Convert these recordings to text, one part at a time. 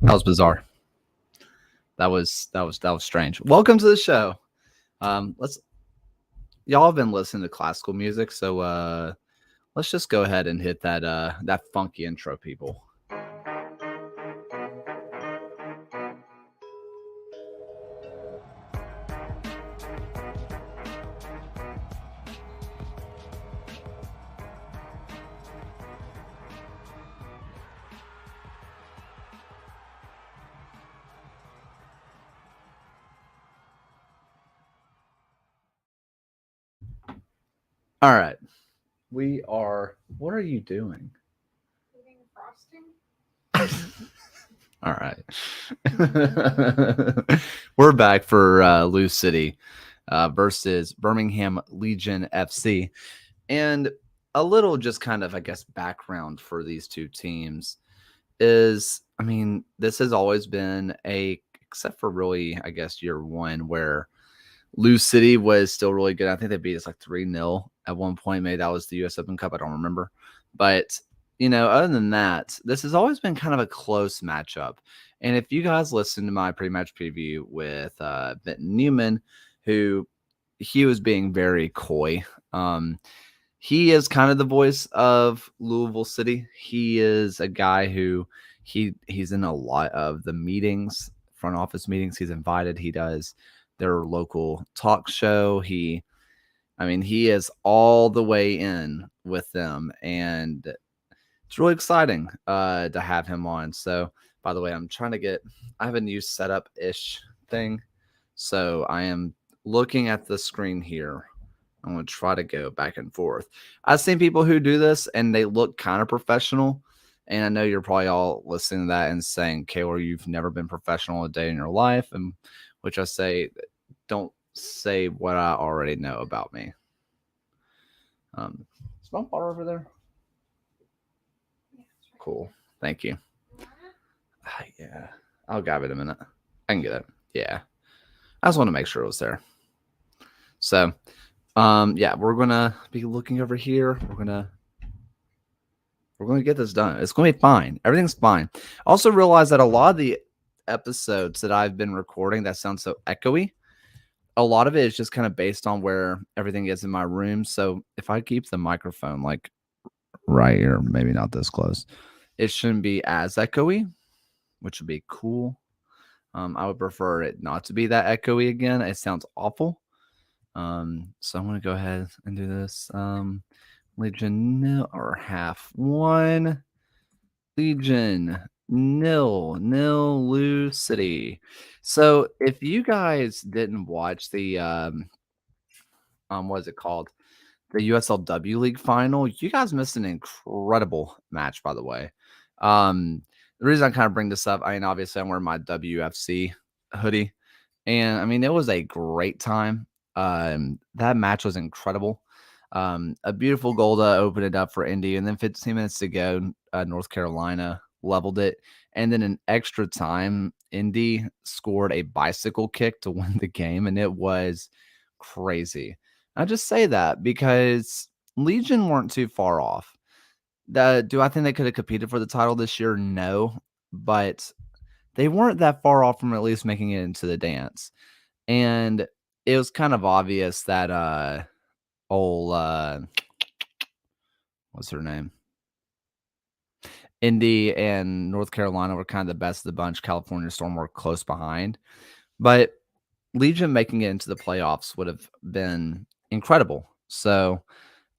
That was bizarre. That was strange. Welcome to the show. Let's y'all have been listening to classical music, so let's just go ahead and hit that funky intro, people. All right. We are. What are you doing? Eating frosting? All right. We're back for Lou City versus Birmingham Legion FC. And a little just kind of, I guess, background for these two teams is, I mean, this has always been except for really, I guess, year one, where Lou City was still really good. I think they beat us like 3-0 at one point. Maybe that was the US Open Cup. I don't remember. But, other than that, this has always been kind of a close matchup. And if you guys listen to my pre-match preview with Benton Newman, who he was being very coy. He is kind of the voice of Louisville City. He is a guy who he's in a lot of the meetings, front office meetings. He's invited. He does their local talk show. He is all the way in with them, and it's really exciting to have him on. So, by the way, I have a new setup-ish thing. So I am looking at the screen here. I'm going to try to go back and forth. I've seen people who do this and they look kind of professional. And I know you're probably all listening to that and saying, Kaylor, you've never been professional a day in your life. And which I say, don't say what I already know about me. Is my water over there? Yeah, it's right. Cool. Thank you. there. Yeah. I'll grab it in a minute. I can get it. Yeah. I just want to make sure it was there. So, yeah, we're gonna be looking over here. We're gonna get this done. It's gonna be fine. Everything's fine. Also realize that a lot of the episodes that I've been recording that sound so echoey, a lot of it is just kind of based on where everything is in my room. So if I keep the microphone like right here, maybe not this close, it shouldn't be as echoey, which would be cool. I would prefer it not to be that echoey again. It sounds awful. So I'm going to go ahead and do this. Legion nil or half one. Legion nil Lou City. So if you guys didn't watch the what is it called? The USLW League final, you guys missed an incredible match, by the way. The reason I kind of bring this up, obviously I'm wearing my WFC hoodie, and it was a great time. That match was incredible. A beautiful goal to open it up for Indy, and then 15 minutes to go, North Carolina leveled it, and then in extra time, Indy scored a bicycle kick to win the game, and it was crazy. I just say that because Legion weren't too far off. Do I think they could have competed for the title this year? No, but they weren't that far off from at least making it into the dance. And it was kind of obvious that what's her name? Indy and North Carolina were kind of the best of the bunch. California Storm were close behind. But Legion making it into the playoffs would have been incredible. So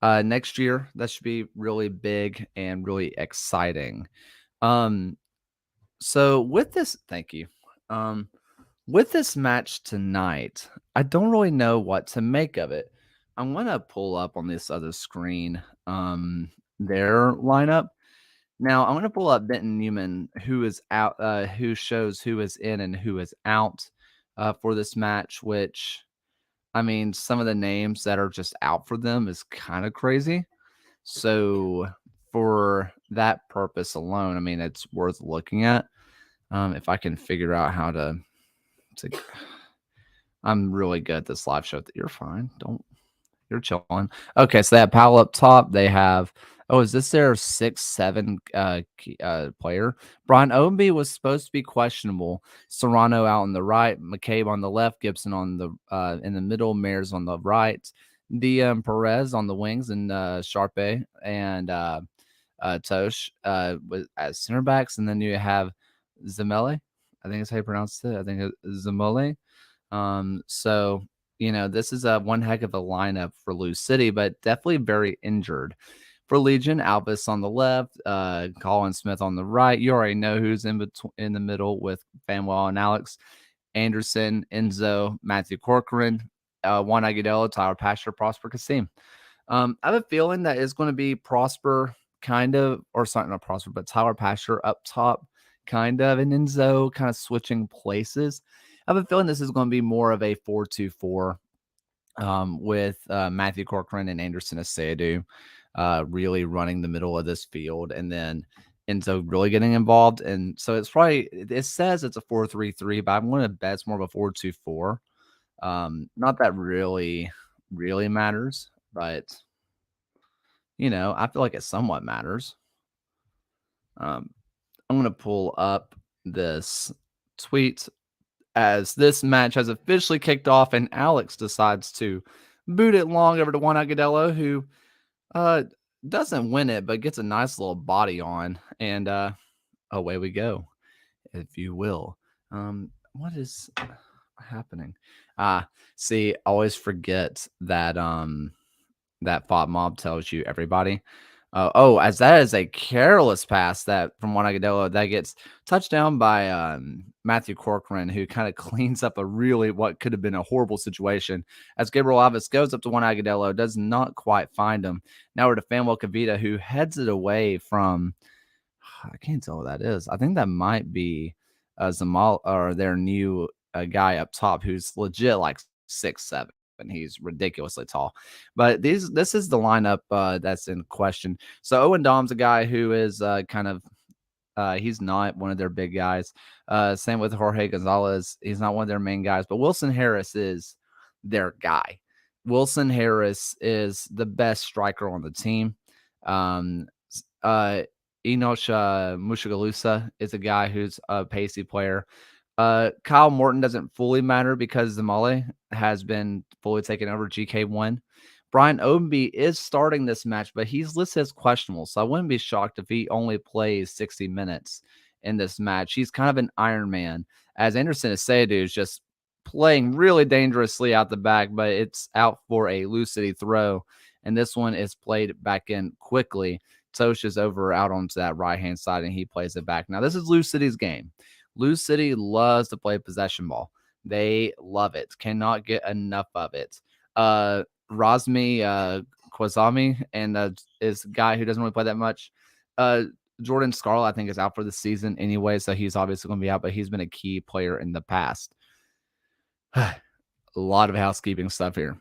next year, that should be really big and really exciting. So with this, thank you. With this match tonight, I don't really know what to make of it. I'm going to pull up on this other screen their lineup. Now, I'm going to pull up Benton Newman, who is out, who shows who is in and who is out for this match, which, some of the names that are just out for them is kind of crazy. So for that purpose alone, it's worth looking at. If I can figure out how to I'm really good at this live show. You're fine. You're chilling. Okay, so they have Powell up top. They have Oh, is this their 6'7" player? Brian Ownby was supposed to be questionable. Serrano out on the right, McCabe on the left, Gibson on the in the middle, Mares on the right, Perez on the wings, and Sharpe and Tosh as center backs, and then you have Zamele. I think that's how you pronounce it. I think it's Zamele. So this is a one heck of a lineup for Lou City, but definitely very injured. For Legion, Albus on the left, Colin Smith on the right. You already know who's in the middle with Fanwell and Alex Anderson, Enzo, Matthew Corcoran, Juan Agudelo, Tyler Pasher, Prosper Kasim. I have a feeling that it's going to be Prosper, kind of, or sorry, not Prosper, but Tyler Pasher up top, kind of, and Enzo kind of switching places. I have a feeling this is going to be more of a 4-2-4 with Matthew Corcoran and Anderson Asadu really running the middle of this field, and then Enzo really getting involved. And so it says it's a 4-3-3, but I'm going to bet it's more of a 4-2-4. Not that really matters, but I feel like it somewhat matters. I'm going to pull up this tweet as this match has officially kicked off, and Alex decides to boot it long over to Juan Agudelo, who doesn't win it, but gets a nice little body on, and away we go, if you will. What is happening? See, always forget that that Fop Mob tells you everybody. As that is a careless pass that from Juan Agudelo that gets touched down by Matthew Corcoran, who kind of cleans up what could have been a horrible situation. As Gabriel Alves goes up to Juan Agudelo, does not quite find him. Now we're to Fanwell Kavita, who heads it away from. I can't tell what that is. I think that might be Zamal or their new guy up top, who's legit like 6'7". He's ridiculously tall. But this is the lineup that's in question. So Owen Dom's a guy who is kind of he's not one of their big guys. Same with Jorge Gonzalez. He's not one of their main guys, but Wilson Harris is their guy. Wilson Harris is the best striker on the team. Enosh Mushagalusa is a guy who's a pacey player. Kyle Morton doesn't fully matter because Zamale has been fully taken over GK1. Brian Ownby is starting this match, but he's listed as questionable, so I wouldn't be shocked if he only plays 60 minutes in this match. He's kind of an Iron Man, as Anderson Asadu is just playing really dangerously out the back, but it's out for a Lou City throw, and this one is played back in quickly. Tosh is over out onto that right-hand side, and he plays it back. Now, this is Lou City's game. Lou City loves to play possession ball. They love it. Cannot get enough of it. Razmi Kwazami and is a guy who doesn't really play that much. Jordan Scarlett, I think, is out for the season anyway, so he's obviously going to be out, but he's been a key player in the past. A lot of housekeeping stuff here.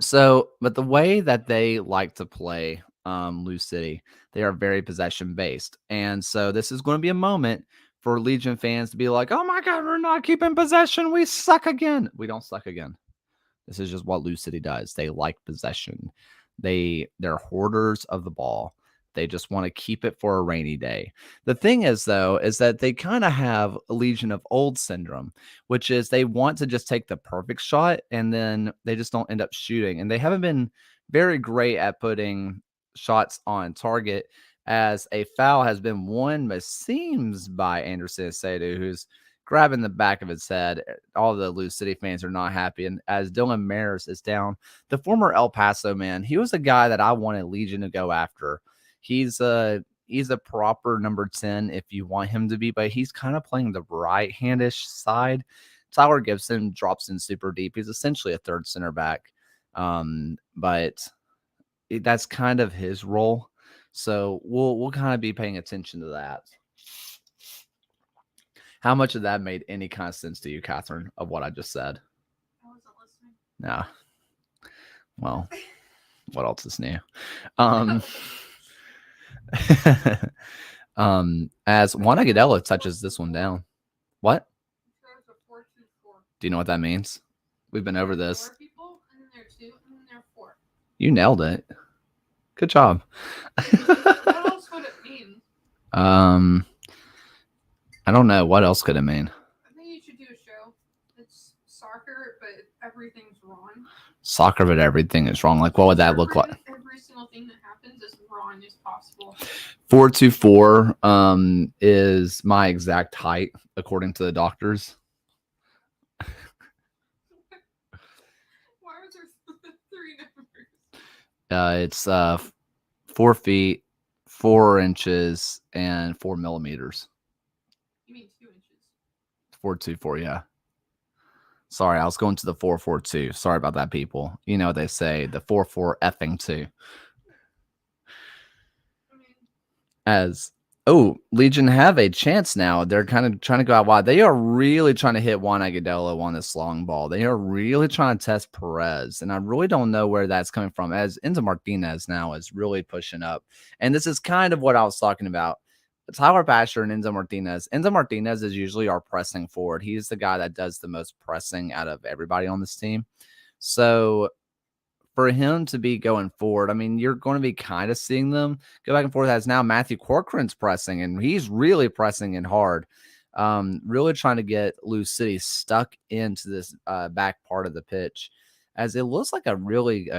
So, but the way that they like to play Lou City, they are very possession based. And so this is going to be a moment for Legion fans to be like, oh my God, we're not keeping possession. We suck again. We don't suck again. This is just what Lou City does. They like possession. They're hoarders of the ball. They just want to keep it for a rainy day. The thing is, though, is that they kind of have a Legion of Old syndrome, which is they want to just take the perfect shot and then they just don't end up shooting. And they haven't been very great at putting shots on target, as a foul has been won, but seems by Anderson Asadu, who's grabbing the back of his head. All the Lou City fans are not happy. And as Dylan Maris is down, the former El Paso man, he was a guy that I wanted Legion to go after. He's a proper number 10 if you want him to be, but he's kind of playing the right-handish side. Tyler Gibson drops in super deep. He's essentially a third center back, but that's kind of his role. So we'll kind of be paying attention to that. How much of that made any kind of sense to you, Catherine, of what I just said? I wasn't listening. Nah. Well, what else is new? As Juan Agudelo touches this one down. What? It's a 4-2-4. Do you know what that means? We've been over this. 4 people, and then there are 2, and then there are 4. You nailed it. Good job. What else would it mean? I don't know. What else could it mean? I think you should do a show. It's soccer, but everything's wrong. Soccer, but everything is wrong. Like, what would that look like? Every single thing that happens as wrong as possible. 4'2", is my exact height according to the doctors. Why was there 3 numbers? It's 4 feet, 4 inches, and 4 millimeters. You mean 2 inches? 4'2", yeah. Sorry, I was going to the 4'4", Sorry about that, people. You know what they say, the 4'4" effing 2. As Legion have a chance now. They're kind of trying to go out wide. They are really trying to hit Juan Agudelo on this long ball. They are really trying to test Perez, and I really don't know where that's coming from. As Enzo Martinez now is really pushing up, and this is kind of what I was talking about. Tyler Basher and Enzo Martinez. Enzo Martinez is usually our pressing forward. He's the guy that does the most pressing out of everybody on this team. So for him to be going forward, I mean, you're going to be kind of seeing them go back and forth as now Matthew Corcoran's pressing, and he's really pressing in hard, really trying to get Lou City stuck into this back part of the pitch, as it looks like a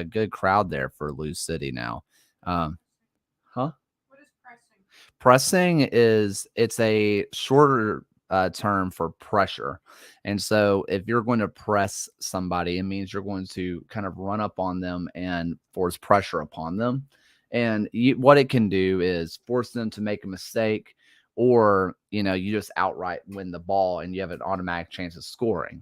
good crowd there for Lou City now. Huh? What is pressing? Pressing it's a shorter term for pressure. And so if you're going to press somebody, it means you're going to kind of run up on them and force pressure upon them. And what it can do is force them to make a mistake, or, you just outright win the ball and you have an automatic chance of scoring.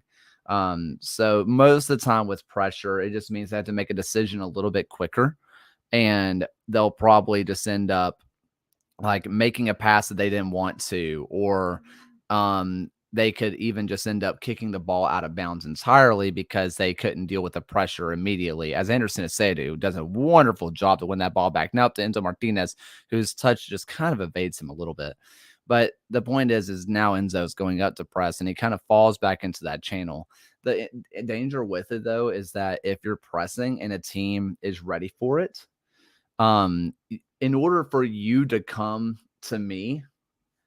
So most of the time with pressure, it just means they have to make a decision a little bit quicker, and they'll probably just end up like making a pass that they didn't want to, or they could even just end up kicking the ball out of bounds entirely because they couldn't deal with the pressure immediately. As Anderson Acedu does a wonderful job to win that ball back. Now up to Enzo Martinez, whose touch just kind of evades him a little bit. But the point is now Enzo's going up to press, and he kind of falls back into that channel. The danger with it, though, is that if you're pressing and a team is ready for it, in order for you to come to me,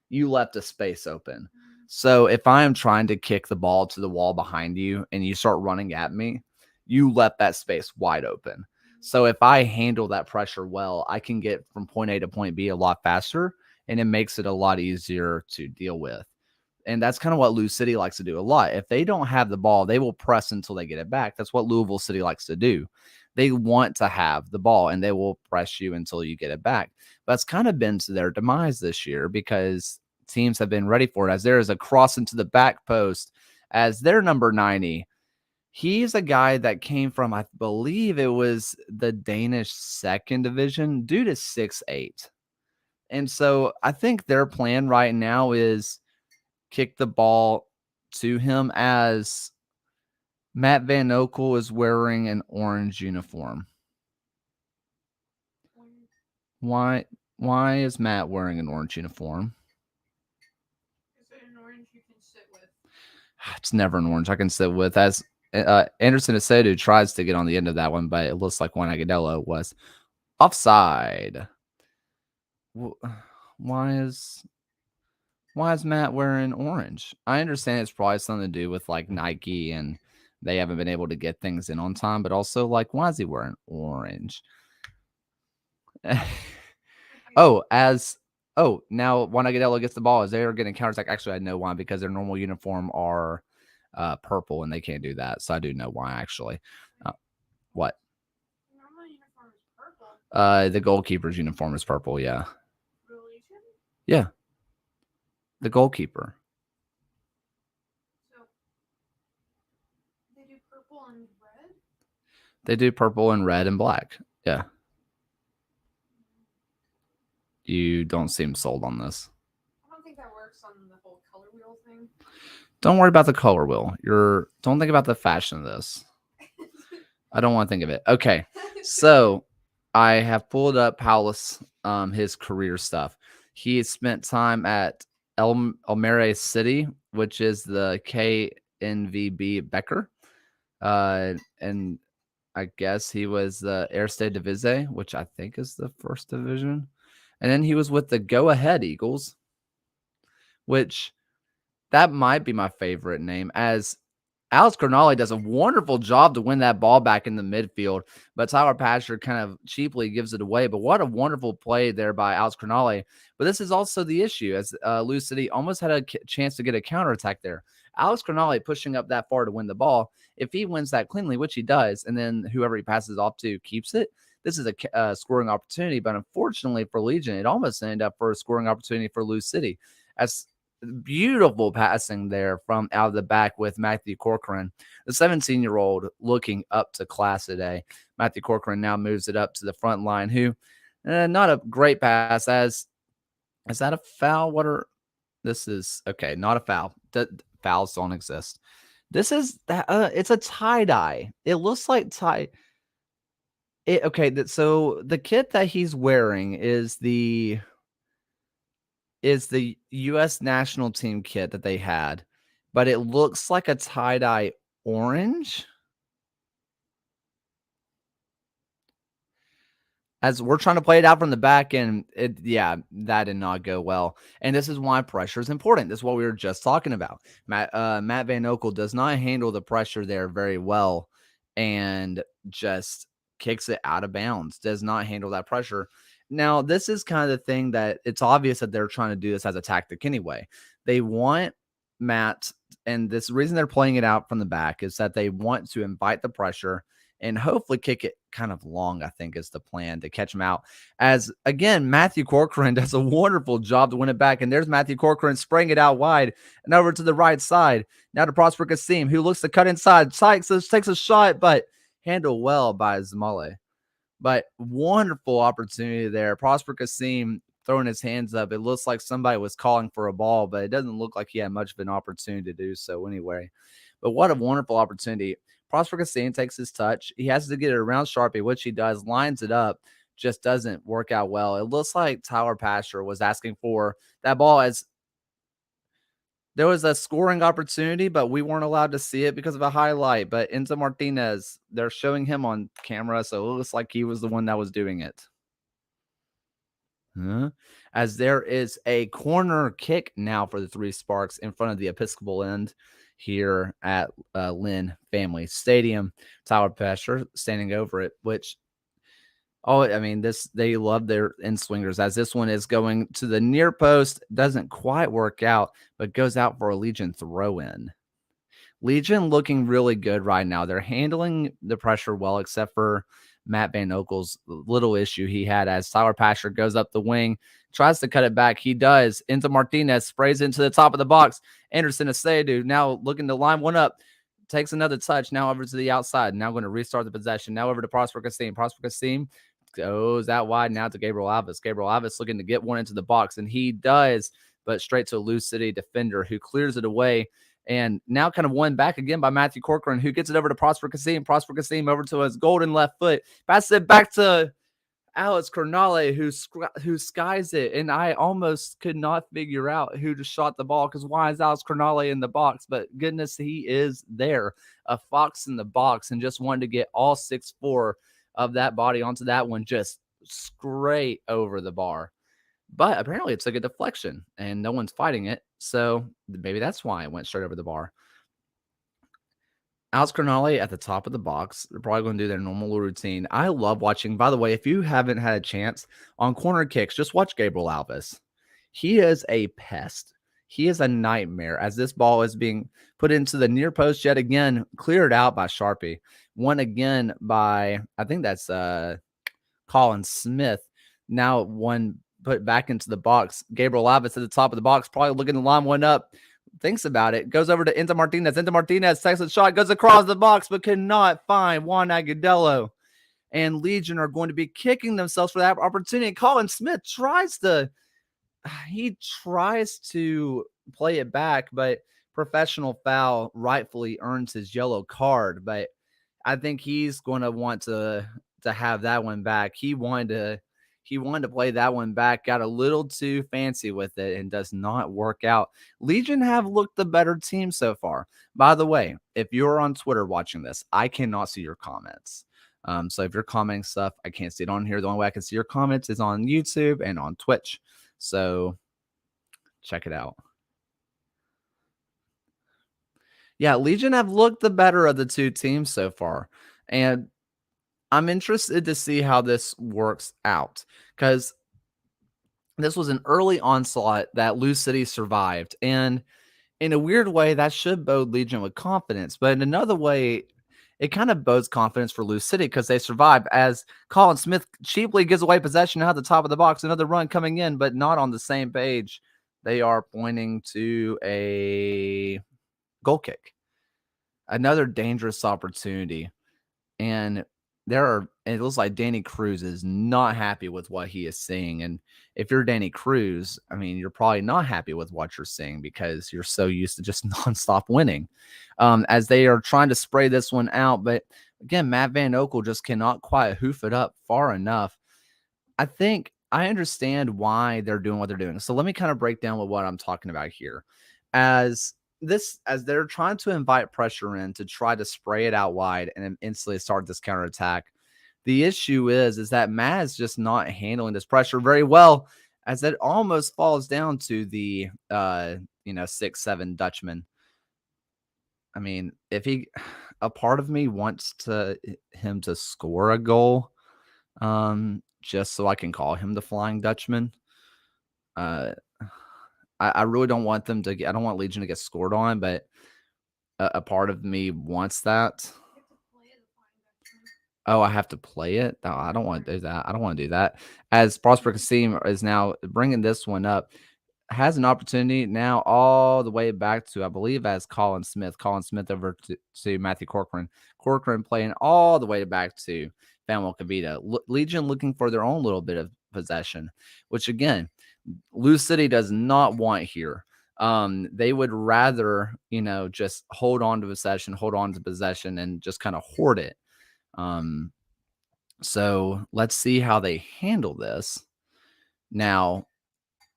you left a space open. So if I am trying to kick the ball to the wall behind you and you start running at me, you left that space wide open. So if I handle that pressure well, I can get from point A to point B a lot faster, and it makes it a lot easier to deal with. And that's kind of what Lou City likes to do a lot. If they don't have the ball, they will press until they get it back. That's what Louisville City likes to do. They want to have the ball, and they will press you until you get it back. But it's kind of been to their demise this year because teams have been ready for it, as there is a cross into the back post as their number 90. He's a guy that came from, I believe it was the Danish second division, due to 6'8". And so I think their plan right now is kick the ball to him, as Matt Van Okel is wearing an orange uniform. Why is Matt wearing an orange uniform? Is it an orange you can sit with? It's never an orange I can sit with. As Anderson Acedu tries to get on the end of that one, but it looks like Juan Agudelo was offside. Why is Matt wearing orange? I understand it's probably something to do with like Nike, and they haven't been able to get things in on time, but also like, why is he wearing orange? Now Juan Agudelo gets the ball as they're getting counterattack. Actually, I know why, because their normal uniform are purple, and they can't do that. So I do know why, actually. What? Normal uniform is purple. The goalkeeper's uniform is purple, yeah. Really? Yeah. The goalkeeper. So they do purple and red? They do purple and red and black. Yeah. You don't seem sold on this. I don't think that works on the whole color wheel thing. Don't worry about the color wheel. Don't think about the fashion of this. I don't want to think of it. Okay. So I have pulled up Paulus, his career stuff. He has spent time at Elmere City, which is the KNVB Becker. And I guess he was the Erste Divise, which I think is the first division. And then he was with the Go Ahead Eagles, which that might be my favorite name, as Alex Cronali does a wonderful job to win that ball back in the midfield, but Tyler Pasher kind of cheaply gives it away. But what a wonderful play there by Alex Cronali. But this is also the issue, as Lou City almost had a chance to get a counterattack there. Alex Cronali pushing up that far to win the ball. If he wins that cleanly, which he does, and then whoever he passes off to keeps it, this is a scoring opportunity. But unfortunately for Legion, it almost ended up for a scoring opportunity for Lou City. As beautiful passing there from out of the back with Matthew Corcoran, the 17-year-old looking up to class today. Matthew Corcoran now moves it up to the front line, who not a great pass. As is that a foul? This is okay, not a foul. Fouls don't exist. This is that it's a tie-dye. It looks like tie. So the kit that he's wearing is the U.S. national team kit that they had, but it looks like a tie-dye orange. As we're trying to play it out from the back, and that did not go well. And this is why pressure is important. This is what we were just talking about. Matt Van Oekel does not handle the pressure there very well, and just kicks it out of bounds. Does not handle that pressure. Now, this is kind of the thing that it's obvious that they're trying to do this as a tactic anyway. They want Matt, and this reason they're playing it out from the back is that they want to invite the pressure and hopefully kick it kind of long, I think is the plan, to catch him out. As, again, Matthew Corcoran does a wonderful job to win it back. And there's Matthew Corcoran spraying it out wide and over to the right side. Now to Prosper Kassim, who looks to cut inside. Sykes takes a shot, but handled well by Zamale. But wonderful opportunity there. Prosper Kassim throwing his hands up. It looks like somebody was calling for a ball, but it doesn't look like he had much of an opportunity to do so anyway. But what a wonderful opportunity. Prosper Kassim takes his touch. He has to get it around Sharpie, which he does, lines it up, just doesn't work out well. It looks like Tyler Pasher was asking for that ball, as there was a scoring opportunity, but we weren't allowed to see it because of a highlight. But Enzo Martinez, they're showing him on camera, so it looks like he was the one that was doing it. As there is a corner kick now for the Three Sparks in front of the Episcopal end here at Lynn Family Stadium. Tyler Pasher standing over it, which, they love their in-swingers, as this one is going to the near post. Doesn't quite work out, but goes out for a Legion throw-in. Legion looking really good right now. They're handling the pressure well, except for Matt Van Oekel's little issue he had, as Tyler Pasher goes up the wing, tries to cut it back. He does. Enzo Martinez sprays into the top of the box. Anderson Aseydu now looking to line one up. Takes another touch. Now over to the outside. Now going to restart the possession. Now over to Prosper Kassim. Prosper Kassim goes out wide now to Gabriel Alves. Gabriel Alves looking to get one into the box, and he does, but straight to a Lou City defender who clears it away. And now kind of won back again by Matthew Corcoran, who gets it over to Prosper Kassim. Prosper Kassim over to his golden left foot. Passes it back to Alex Cronale, who skies it. And I almost could not figure out who just shot the ball, because why is Alex Cronale in the box? But goodness, he is there. A fox in the box, and just wanted to get all 6'4" of that body onto that one, just straight over the bar. But apparently it took a deflection and no one's fighting it. So maybe that's why it went straight over the bar. Alex Cronale at the top of the box. They're probably going to do their normal routine. I love watching. By the way, if you haven't had a chance on corner kicks, just watch Gabriel Alves. He is a pest. He is a nightmare, as this ball is being put into the near post yet again, cleared out by Sharpie. One again by, I think that's Colin Smith. Now one put back into the box. Gabriel Alves at the top of the box, probably looking to line one up. Thinks about it. Goes over to Enzo Martinez. Enzo Martinez takes a shot, goes across the box, but cannot find Juan Agudelo. And Legion are going to be kicking themselves for that opportunity. Colin Smith tries to play it back, but professional foul rightfully earns his yellow card. But I think he's going to want to have that one back. He wanted to play that one back, got a little too fancy with it, and does not work out. Legion have looked the better team so far. By the way, if you're on Twitter watching this, I cannot see your comments. So if you're commenting stuff, I can't see it on here. The only way I can see your comments is on YouTube and on Twitch. So check it out. Yeah, Legion have looked the better of the two teams so far. And I'm interested to see how this works out, because this was an early onslaught that Lou City survived. And in a weird way, that should bode Legion with confidence. But in another way, it kind of bodes confidence for Lou City because they survived, as Colin Smith cheaply gives away possession out the top of the box. Another run coming in, but not on the same page. They are pointing to a goal kick. Another dangerous opportunity. And it looks like Danny Cruz is not happy with what he is seeing. And if you're Danny Cruz, I mean, you're probably not happy with what you're seeing because you're so used to just nonstop winning. As they are trying to spray this one out. But again, Matt Van Okel just cannot quite hoof it up far enough. I think I understand why they're doing what they're doing. So let me kind of break down what I'm talking about here. As they're trying to invite pressure in to try to spray it out wide and then instantly start this counterattack. The issue is that Matt is just not handling this pressure very well, as it almost falls down to the 6'7" Dutchman. I mean, if a part of me wants him to score a goal, just so I can call him the Flying Dutchman. I really don't want them to I don't want Legion to get scored on, but a part of me wants that. Oh, I have to play it? No, I don't want to do that. I don't want to do that. As Prosper Kasim is now bringing this one up, has an opportunity now all the way back to, I believe, as Colin Smith. Colin Smith over to Matthew Corcoran. Corcoran playing all the way back to Fanuel Kavita. Legion looking for their own little bit of possession, which, again, Lou City does not want here. They would rather, just hold on to possession, and just kind of hoard it. So let's see how they handle this. Now,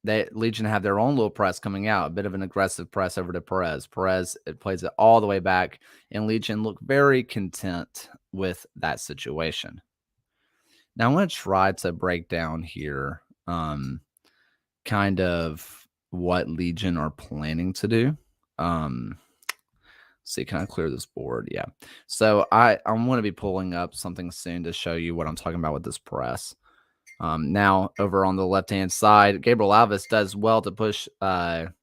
Legion have their own little press coming out, a bit of an aggressive press over to Perez. Perez plays it all the way back, and Legion look very content with that situation. Now I'm going to try to break down here kind of what Legion are planning to do. See, can I clear this board? Yeah. So I'm going to be pulling up something soon to show you what I'm talking about with this press. Now, over on the left-hand side, Gabriel Alves does well to push the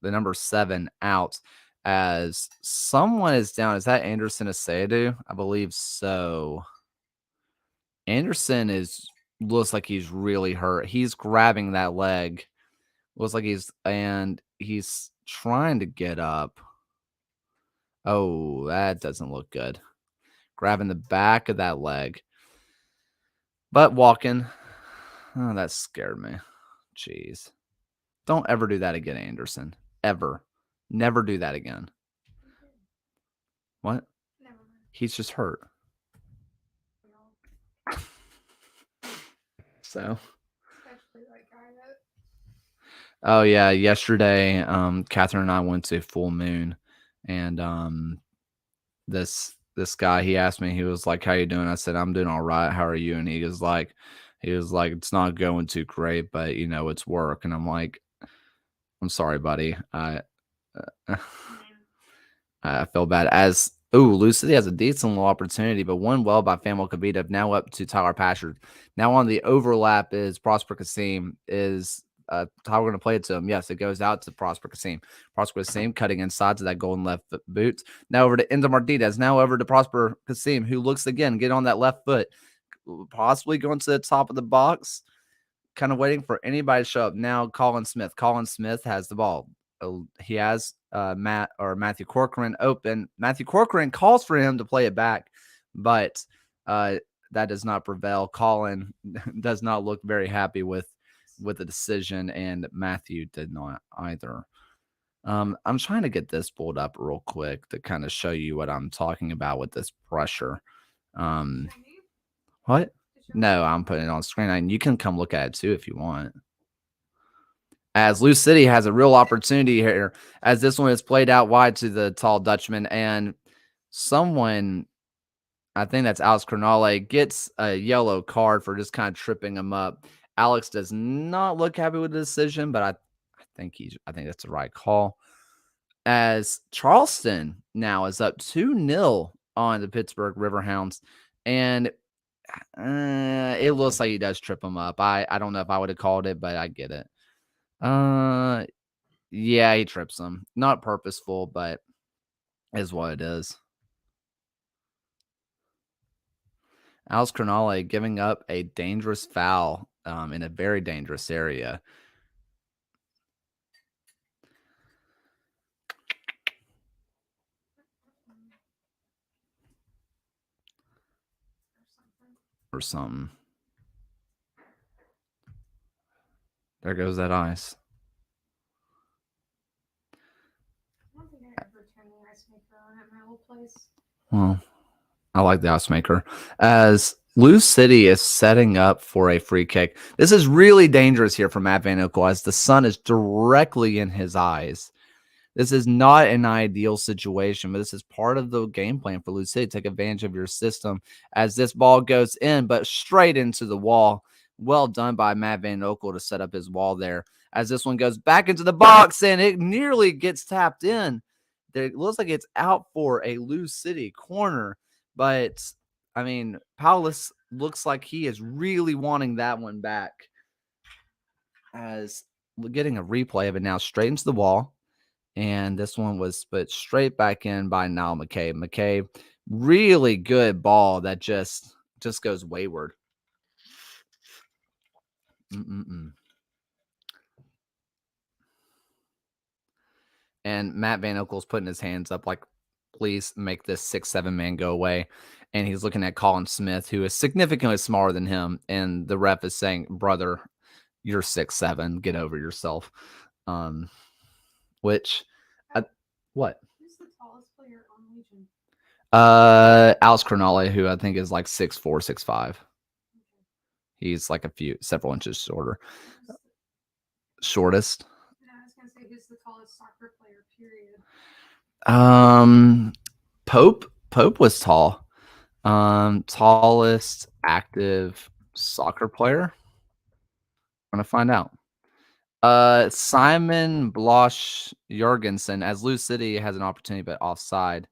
number 7 out, as someone is down. Is that Anderson Asadu? I believe so. Anderson looks like he's really hurt. He's grabbing that leg. Looks like he's trying to get up. Oh, that doesn't look good. Grabbing the back of that leg. But walking. Oh, that scared me. Jeez. Don't ever do that again, Anderson. Ever. Never do that again. What? Never mind. He's just hurt. So. Especially that guy that. Oh, yeah. Yesterday, Catherine and I went to Full Moon. And this guy, he asked me, he was like, "How you doing?" I said, "I'm doing all right. How are you?" And he was like, "It's not going too great, but it's work." And I'm like, "I'm sorry, buddy. I feel bad." As Lou City has a decent little opportunity, but won well by Fanuel Kavita. Now up to Tyler Pashard. Now on the overlap is Prosper Kasim. Is how we're going to play it to him? Yes, it goes out to Prosper Kasim. Prosper Kasim cutting inside to that golden left foot boot. Now over to Enzo Martinez. Now over to Prosper Kasim, who looks again, get on that left foot. Possibly going to the top of the box. Kind of waiting for anybody to show up. Now Colin Smith. Colin Smith has the ball. He has Matthew Corcoran open. Matthew Corcoran calls for him to play it back, but that does not prevail. Colin does not look very happy with the decision, and Matthew did not either. I'm trying to get this pulled up real quick to kind of show you what I'm talking about with this pressure. What? No, I'm putting it on screen. And you can come look at it too if you want. As Lou City has a real opportunity here, as this one is played out wide to the tall Dutchman, and someone I think that's Alex Crognale, gets a yellow card for just kind of tripping him up. Alex does not look happy with the decision, but I think that's the right call. As Charleston now is up 2-0 on the Pittsburgh Riverhounds, and it looks like he does trip him up. I don't know if I would have called it, but I get it. Yeah, he trips him. Not purposeful, but is what it is. Alex Crognale giving up a dangerous foul in a very dangerous area. Or something. There goes that ice. I don't think I ever turned the ice maker on at my old place. Well, I like the ice maker. As Lou City is setting up for a free kick. This is really dangerous here for Matt Van Oekel as the sun is directly in his eyes. This is not an ideal situation, but this is part of the game plan for Lou City. Take advantage of your system as this ball goes in, but straight into the wall. Well done by Matt Van Oekel to set up his wall there. As this one goes back into the box and it nearly gets tapped in. It looks like it's out for a Lou City corner, but I mean, Paulus looks like he is really wanting that one back. As we're getting a replay of it now, straight into the wall. And this one was put straight back in by Niall McCabe. McCabe, really good ball that just goes wayward. And Matt Van Oekel's putting his hands up like, please make this 6'7" man go away. And he's looking at Colin Smith, who is significantly smaller than him. And the ref is saying, brother, you're 6'7", get over yourself. Which, what? Who's the tallest player on Legion? Alex Crognale, who I think is like 6'4", 6'5". Okay. He's like several inches shorter. Shortest? Yeah, I was gonna say who's the tallest soccer player, period. Pope was tall. Tallest active soccer player. I'm gonna find out. Simon Blosch Jorgensen, as Lou City has an opportunity but offside,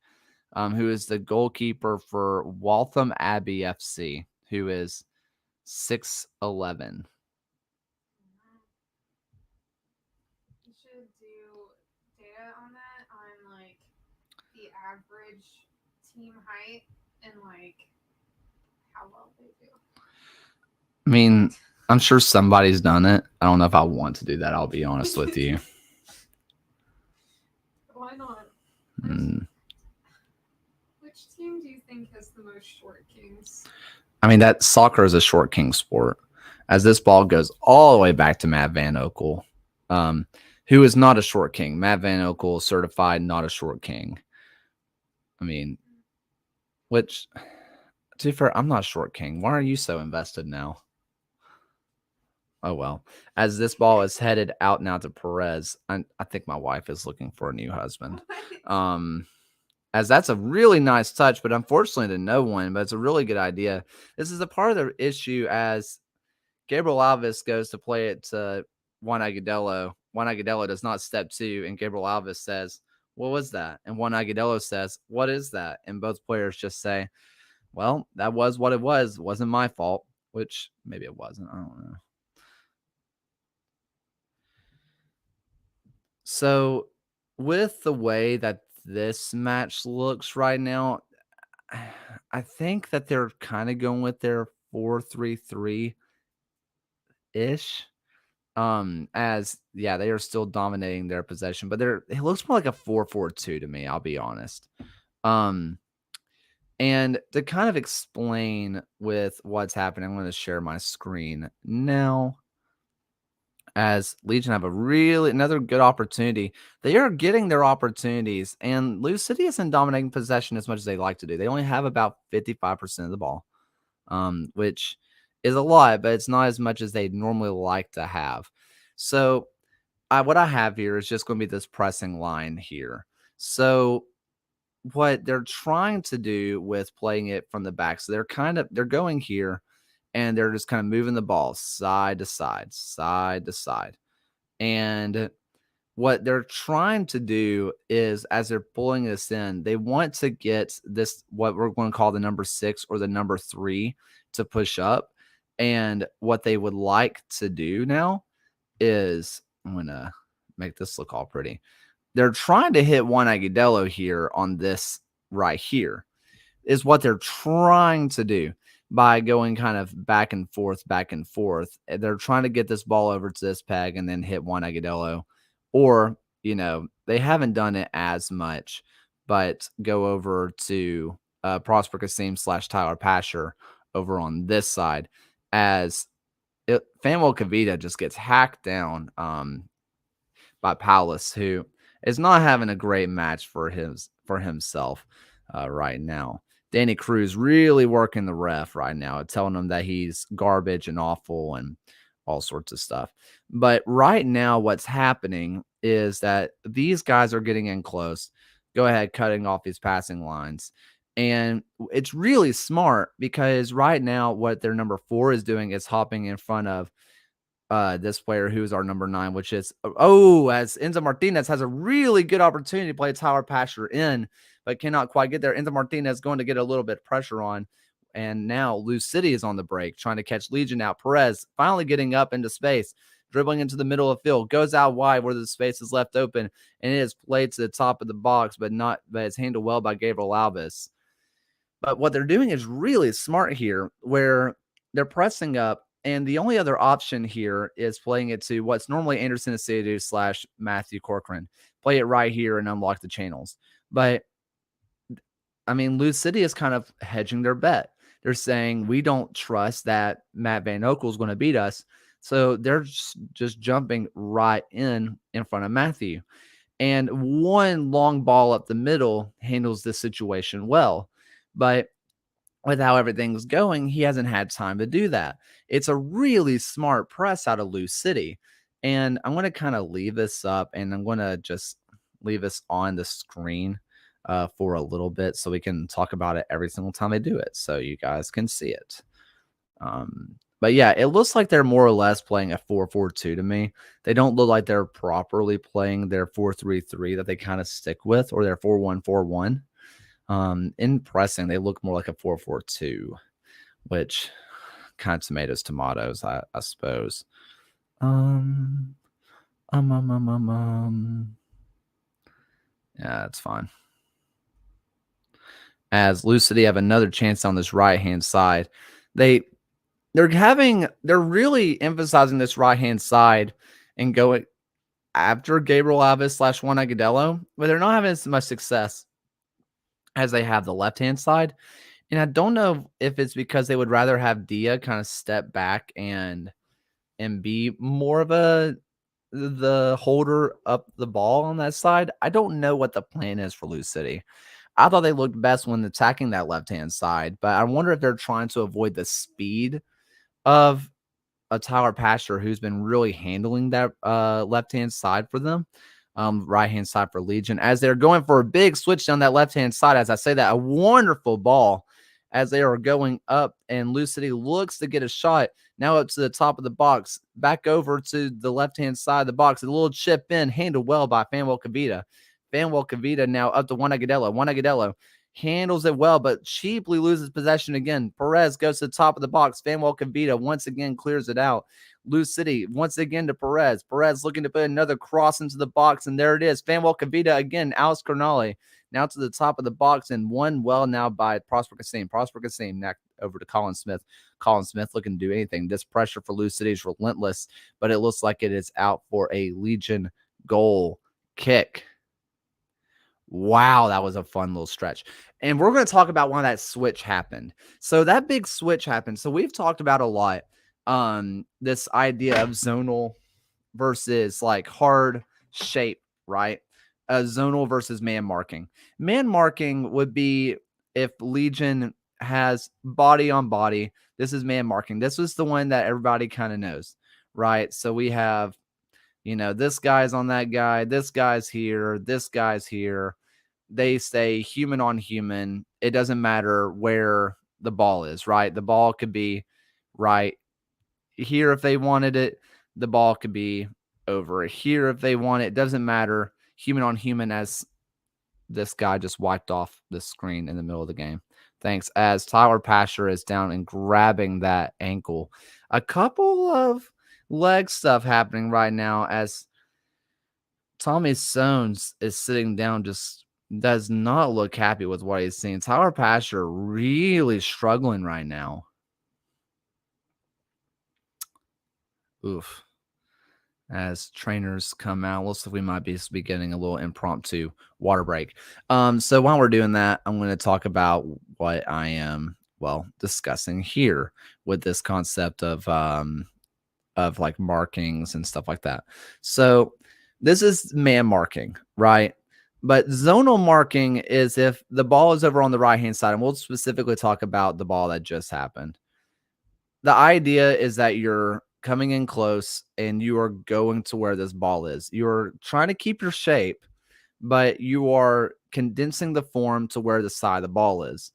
who is the goalkeeper for Waltham Abbey FC, who is 6'11". You should do data on that on like the average team height and like how well they do. I mean, I'm sure somebody's done it. I don't know if I want to do that. I'll be honest with you. Why not? Which team do you think has the most short kings? I mean, that soccer is a short king sport. As this ball goes all the way back to Matt Van Oekel, who is not a short king. Matt Van Oekel certified not a short king. I mean, which, to be fair, I'm not a short king. Why are you so invested now? Oh, well. As this ball is headed out now to Perez, I think my wife is looking for a new husband. As that's a really nice touch, but unfortunately to no one, but it's a really good idea. This is a part of the issue as Gabriel Alves goes to play it to Juan Agudelo. Juan Agudelo does not step two, and Gabriel Alves says, what was that? And Juan Agudelo says, what is that? And both players just say, well, that was what it was. It wasn't my fault, which maybe it wasn't. I don't know. So with the way that this match looks right now, I think that they're kind of going with their 4-3-3 ish. As yeah, they are still dominating their possession, but it looks more like a 4-4-2 to me, I'll be honest. And to kind of explain with what's happening, I'm going to share my screen now. As Legion have another good opportunity. They are getting their opportunities, and Lou City isn't dominating possession as much as they like to do. They only have about 55% of the ball, which is a lot, but it's not as much as they normally like to have. So what I have here is just going to be this pressing line here. So what they're trying to do with playing it from the back, so they're going here, and they're just kind of moving the ball side to side, side to side. And what they're trying to do is, as they're pulling this in, they want to get this, what we're going to call the number 6 or the number 3, to push up. And what they would like to do now is, I'm going to make this look all pretty. They're trying to hit Juan Agudelo here on this right here, is what they're trying to do by going kind of back and forth, back and forth. They're trying to get this ball over to this peg and then hit Juan Agudelo. Or, they haven't done it as much, but go over to Prosper Kasim / Tyler Pasher over on this side, as Fanuel Kavita just gets hacked down by Paulus, who is not having a great match for himself right now. Danny Cruz really working the ref right now, telling him that he's garbage and awful and all sorts of stuff. But right now, what's happening is that these guys are getting in close. Go ahead, cutting off these passing lines. And it's really smart, because right now what their number 4 is doing is hopping in front of this player who's our number 9, which is, as Enzo Martinez has a really good opportunity to play Tyler Pasher in, but cannot quite get there. Enzo Martinez going to get a little bit of pressure on, and now Lou City is on the break, trying to catch Legion out. Perez finally getting up into space, dribbling into the middle of the field, goes out wide where the space is left open, and it is played to the top of the box, but it's handled well by Gabriel Alves. But what they're doing is really smart here, where they're pressing up, and the only other option here is playing it to what's normally Anderson Asadou / Matthew Corcoran. Play it right here and unlock the channels. But, I mean, Lou City is kind of hedging their bet. They're saying, we don't trust that Matt Van Oekel is going to beat us. So they're just jumping right in front of Matthew. And one long ball up the middle handles this situation well. But with how everything's going, he hasn't had time to do that. It's a really smart press out of Lou City. And I'm going to kind of leave this up, and I'm going to just leave this on the screen for a little bit so we can talk about it every single time they do it, so you guys can see it. But yeah, it looks like they're more or less playing a 4-4-2 to me. They don't look like they're properly playing their 4-3-3 that they kind of stick with, or their 4-1-4-1. In pressing, they look more like a 4-4-2, which kind of tomatoes, I suppose. Yeah, that's fine. As Lou City have another chance on this right-hand side. They're really emphasizing this right-hand side and going after Gabriel Alves / Juan Agudelo, but they're not having as much success as they have the left-hand side. And I don't know if it's because they would rather have Dia kind of step back and be more of the holder up the ball on that side. I don't know what the plan is for Lou City. I thought they looked best when attacking that left-hand side, but I wonder if they're trying to avoid the speed of a Tyler Pasher, who's been really handling that left-hand side for them. Right-hand side for Legion, as they're going for a big switch down that left-hand side. As I say that, a wonderful ball as they are going up, and Lou City looks to get a shot. Now up to the top of the box, back over to the left-hand side of the box. A little chip in, handled well by Fanuel Kavita. Fanuel Kavita now up to Juan Agudelo. Juan Agudelo handles it well, but cheaply loses possession again. Perez goes to the top of the box. Fanuel Kavita once again clears it out. Lou City once again to Perez. Perez looking to put another cross into the box, and there it is. Fanuel Kavita again. Alex Cornali now to the top of the box, and one well now by Prosper Kasim. Prosper Kasim next over to Colin Smith. Colin Smith looking to do anything. This pressure for Lou City is relentless, but it looks like it is out for a Legion goal kick. Wow, that was a fun little stretch. And we're going to talk about when that switch happened. So that big switch happened. So we've talked about a lot this idea of zonal versus like hard shape, right? Zonal versus man marking. Man marking would be if Legion has body on body. This is man marking. This was the one that everybody kind of knows, right? So we have, this guy's on that guy. This guy's here. This guy's here. they say human on human. It doesn't matter where the ball is, right? The ball could be right here if they wanted it. The ball could be over here if they want it. It doesn't matter. Human on human, as this guy just wiped off the screen in the middle of the game. Thanks. As Tyler Pasher is down and grabbing that ankle. A couple of leg stuff happening right now as Tommy Sones is sitting down, just does not look happy with what he's seeing. Tyler Pasher really struggling right now. Oof. As trainers come out, looks like we might be getting a little impromptu water break. So while we're doing that, I'm going to talk about what I am, discussing here with this concept of like markings and stuff like that. So this is man marking, right? But zonal marking is if the ball is over on the right hand side, and we'll specifically talk about the ball that just happened. The idea is that you're coming in close and you are going to where this ball is. You're trying to keep your shape, but you are condensing the form to where the side of the ball is.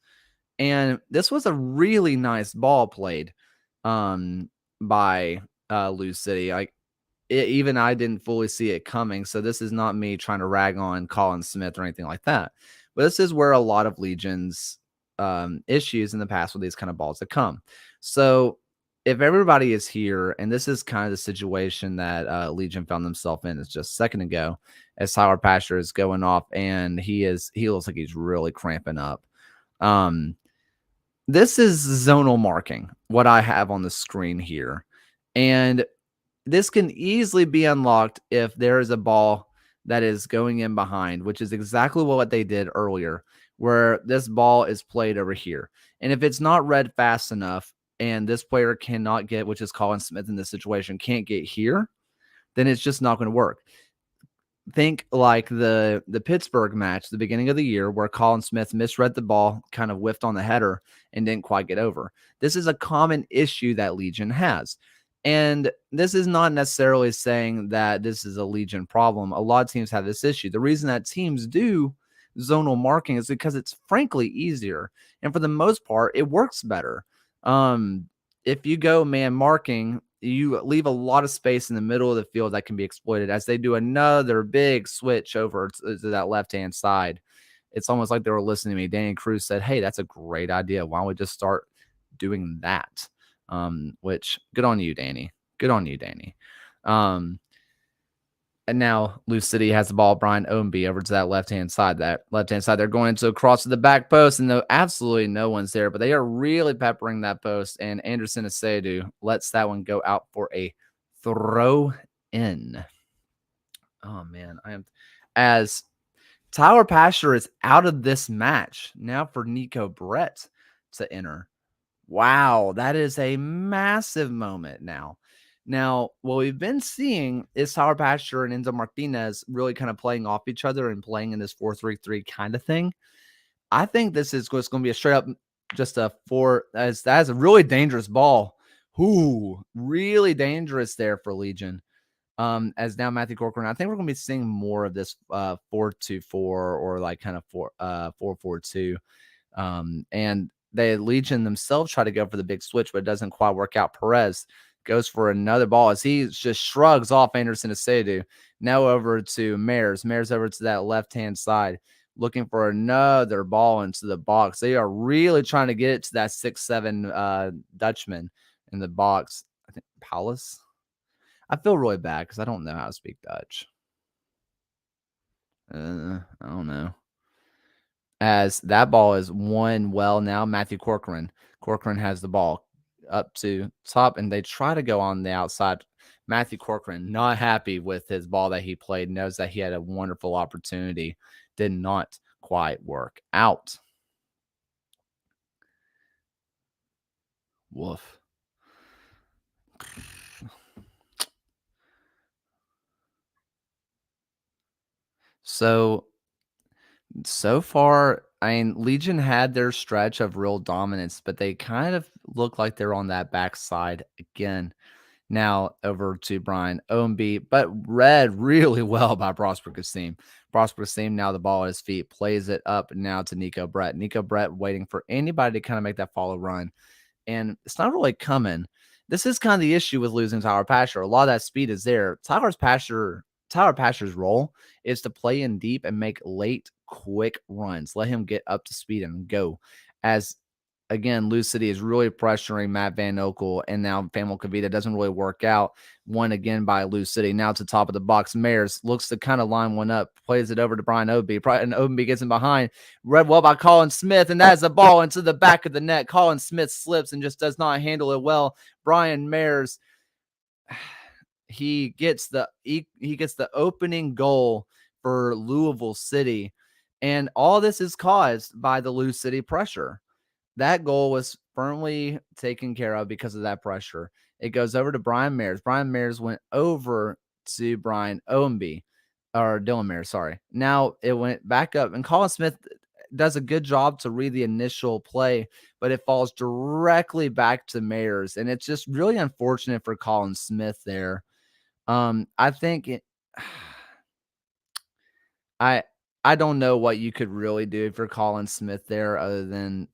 And this was a really nice ball played by Lou City. Even I didn't fully see it coming. So this is not me trying to rag on Colin Smith or anything like that. But this is where a lot of Legion's issues in the past with these kind of balls have come. So if everybody is here, and this is kind of the situation that Legion found themselves in, is just a second ago, as Tyler Pasher is going off, and he looks like he's really cramping up. This is zonal marking, what I have on the screen here. And this can easily be unlocked if there is a ball that is going in behind, which is exactly what they did earlier, where this ball is played over here. And if it's not read fast enough and this player cannot get, which is Colin Smith in this situation, can't get here, then it's just not going to work. Think like the Pittsburgh match, the beginning of the year, where Colin Smith misread the ball, kind of whiffed on the header, and didn't quite get over. This is a common issue that Legion has. And this is not necessarily saying that this is a Legion problem. A lot of teams have this issue. The reason that teams do zonal marking is because it's frankly easier. And for the most part, it works better. If you go man marking, you leave a lot of space in the middle of the field that can be exploited as they do another big switch over to that left-hand side. It's almost like they were listening to me. Danny Cruz said, hey, that's a great idea. Why don't we just start doing that? Which good on you, Danny. Good on you, Danny. And now Lou City has the ball. Brian Ownby over to that left-hand side. That left-hand side, they're going into a cross to the back post, and absolutely no one's there, but they are really peppering that post, and Anderson Asedu lets that one go out for a throw in. Oh, man. As Tyler Pasher is out of this match, now for Nico Brett to enter. Wow, that is a massive moment now. Now, what we've been seeing is Tyler Pasher and Enzo Martinez really kind of playing off each other and playing in this 4-3-3 kind of thing. I think this is just going to be a straight up just a that is a really dangerous ball. Ooh, really dangerous there for Legion. As now Matthew Corcoran, I think we're going to be seeing more of this 4-2-4 or like kind of 4-4-2. And the Legion themselves try to go for the big switch, but it doesn't quite work out. Perez goes for another ball as he just shrugs off Anderson Asedu. Now over to Mares. Mares over to that left-hand side, looking for another ball into the box. They are really trying to get it to that 6'7" Dutchman in the box. I think Paulus. I feel really bad because I don't know how to speak Dutch. I don't know. As that ball is won well now, Matthew Corcoran. Corcoran has the ball up to top, and they try to go on the outside. Matthew Corcoran, not happy with his ball that he played, knows that he had a wonderful opportunity, did not quite work out. Woof. So far, I mean, Legion had their stretch of real dominance, but they kind of look like they're on that backside again. Now over to Brian Ownby, but read really well by Prosper Kasim. Prosperous team. Now the ball at his feet, plays it up now to Nico Brett. Nico Brett waiting for anybody to kind of make that follow run. And it's not really coming. This is kind of the issue with losing Tyler Pasher. A lot of that speed is there. Tyler Pasher's role is to play in deep and make late, quick runs. Let him get up to speed and go. As again, Lou City is really pressuring Matt Van Okel, and now Famel Kavita doesn't really work out. Won again by Lou City. Now to top of the box. Mayers looks to kind of line one up, plays it over to Brian Obi. And Obi gets in behind. Read well by Colin Smith, and that's a ball into the back of the net. Colin Smith slips and just does not handle it well. Brian Mayers, he gets the opening goal for Louisville City, and all this is caused by the Lou City pressure. That goal was firmly taken care of because of that pressure. It goes over to Brian Mayers. Brian Mayers went over to Brian Owenby, or Dylan Mayers, sorry. Now it went back up, and Colin Smith does a good job to read the initial play, but it falls directly back to Mayers, and it's just really unfortunate for Colin Smith there. I think I don't know what you could really do for Colin Smith there other than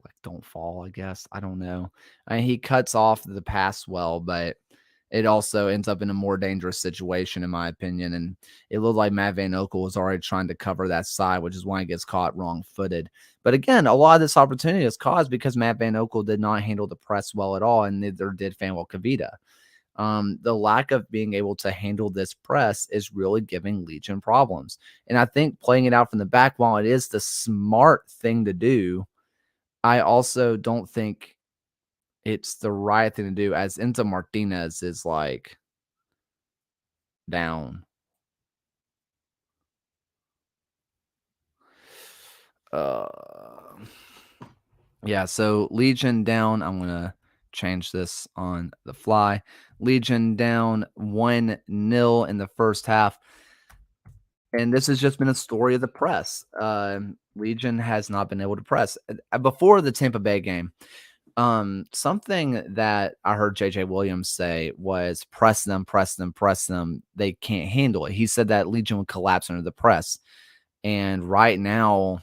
like don't fall, I guess. I don't know. I mean, he cuts off the pass well, but it also ends up in a more dangerous situation, in my opinion. And it looked like Matt Van Okel was already trying to cover that side, which is why he gets caught wrong-footed. But again, a lot of this opportunity is caused because Matt Van Okel did not handle the press well at all, and neither did Fanuel Kavita. The lack of being able to handle this press is really giving Legion problems. And I think playing it out from the back, while it is the smart thing to do, I also don't think it's the right thing to do, as Enzo Martinez is like down. Yeah, so Legion down. I'm going to change this on the fly. Legion down 1-0 in the first half. And this has just been a story of the press. Legion has not been able to press. Before the Tampa Bay game, something that I heard JJ Williams say was press them. They can't handle it. He said that Legion would collapse under the press. And right now,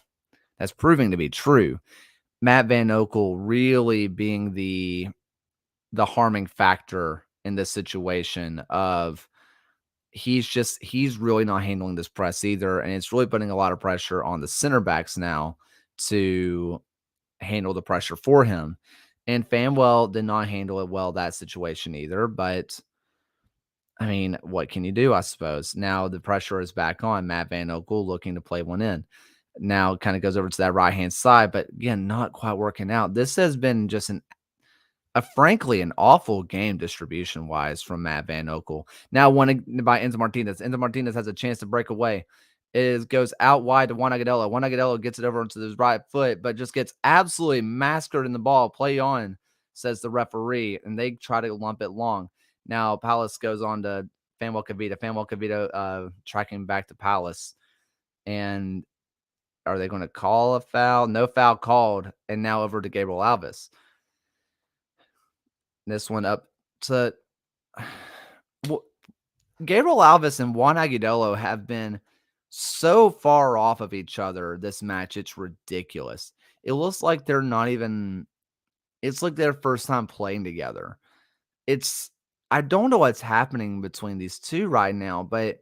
that's proving to be true. Matt Van Okel really being the harming factor in this situation of he's really not handling this press either. And it's really putting a lot of pressure on the center backs now to handle the pressure for him. And Fanwell did not handle it well, that situation either. But I mean, what can you do, I suppose? Now the pressure is back on Matt Van Okel looking to play one in. Now it kind of goes over to that right-hand side, but again, not quite working out. This has been just frankly, an awful game distribution-wise from Matt Van Okel. Now won by Enzo Martinez. Enzo Martinez has a chance to break away. It goes out wide to Juan Agudelo. Juan Agudelo gets it over onto his right foot, but just gets absolutely massacred in the ball. Play on, says the referee, and they try to lump it long. Now Palace goes on to Fanuel Kavita. Fanuel Kavita tracking back to Palace. And are they going to call a foul? No foul called. And now over to Gabriel Alves. This one up to Gabriel Alves and Juan Agudelo have been so far off of each other this match. It's ridiculous. It looks like they're not even, it's like their first time playing together. I don't know what's happening between these two right now, but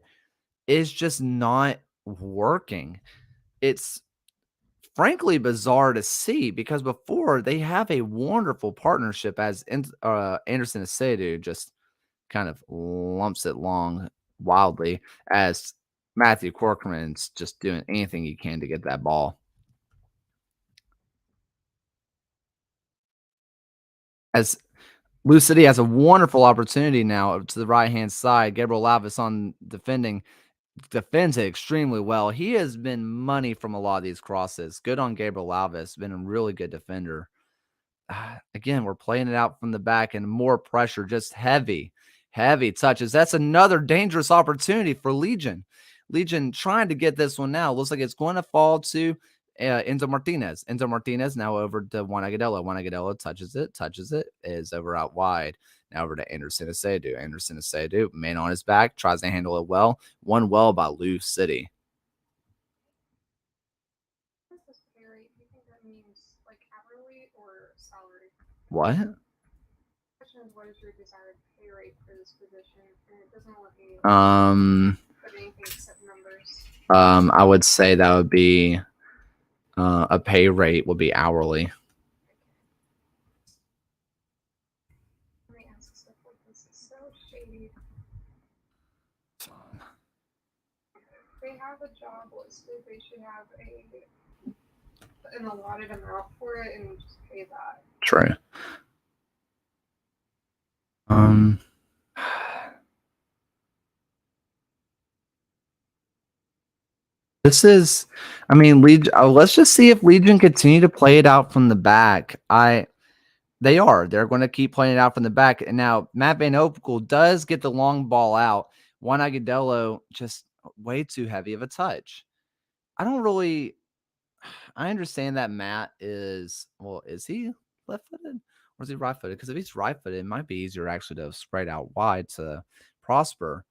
it's just not working. It's frankly bizarre to see because before they have a wonderful partnership as Anderson Asedu just kind of lumps it long wildly as Matthew Corcoran's just doing anything he can to get that ball. As Lou City has a wonderful opportunity now to the right-hand side. Gabriel Alves on defends it extremely well. He has been money from a lot of these crosses. Good on Gabriel Alves. Been a really good defender. Again, we're playing it out from the back and more pressure, just heavy touches. That's another dangerous opportunity for Legion. Legion trying to get this one now. Looks like it's going to fall to Enzo Martinez. Enzo Martinez now over to Juan Agudelo. Juan Agudelo touches it, is over out wide. Now over to Anderson Asedu. Anderson Asedu, man on his back, tries to handle it well. Won well by Lou City. pay rate, do you think that means like hourly or salary? What? The question is, what is your desired pay rate for this position? And it doesn't let me Um, put anything except numbers. I would say that would be a pay rate would be hourly. Let me ask stuff like this. It's so shady. They have a job listed. They should have an allotted amount for it and just pay that. True. Um, this is, I mean, Legion. Let's just see if Legion continue to play it out from the back. They are. They're going to keep playing it out from the back. And now Matt Van Opel does get the long ball out. Juan Agudelo just way too heavy of a touch. I don't really. I understand that Matt is. Well, is he left-footed or is he right-footed? Because if he's right-footed, it might be easier actually to spread out wide to Prosper.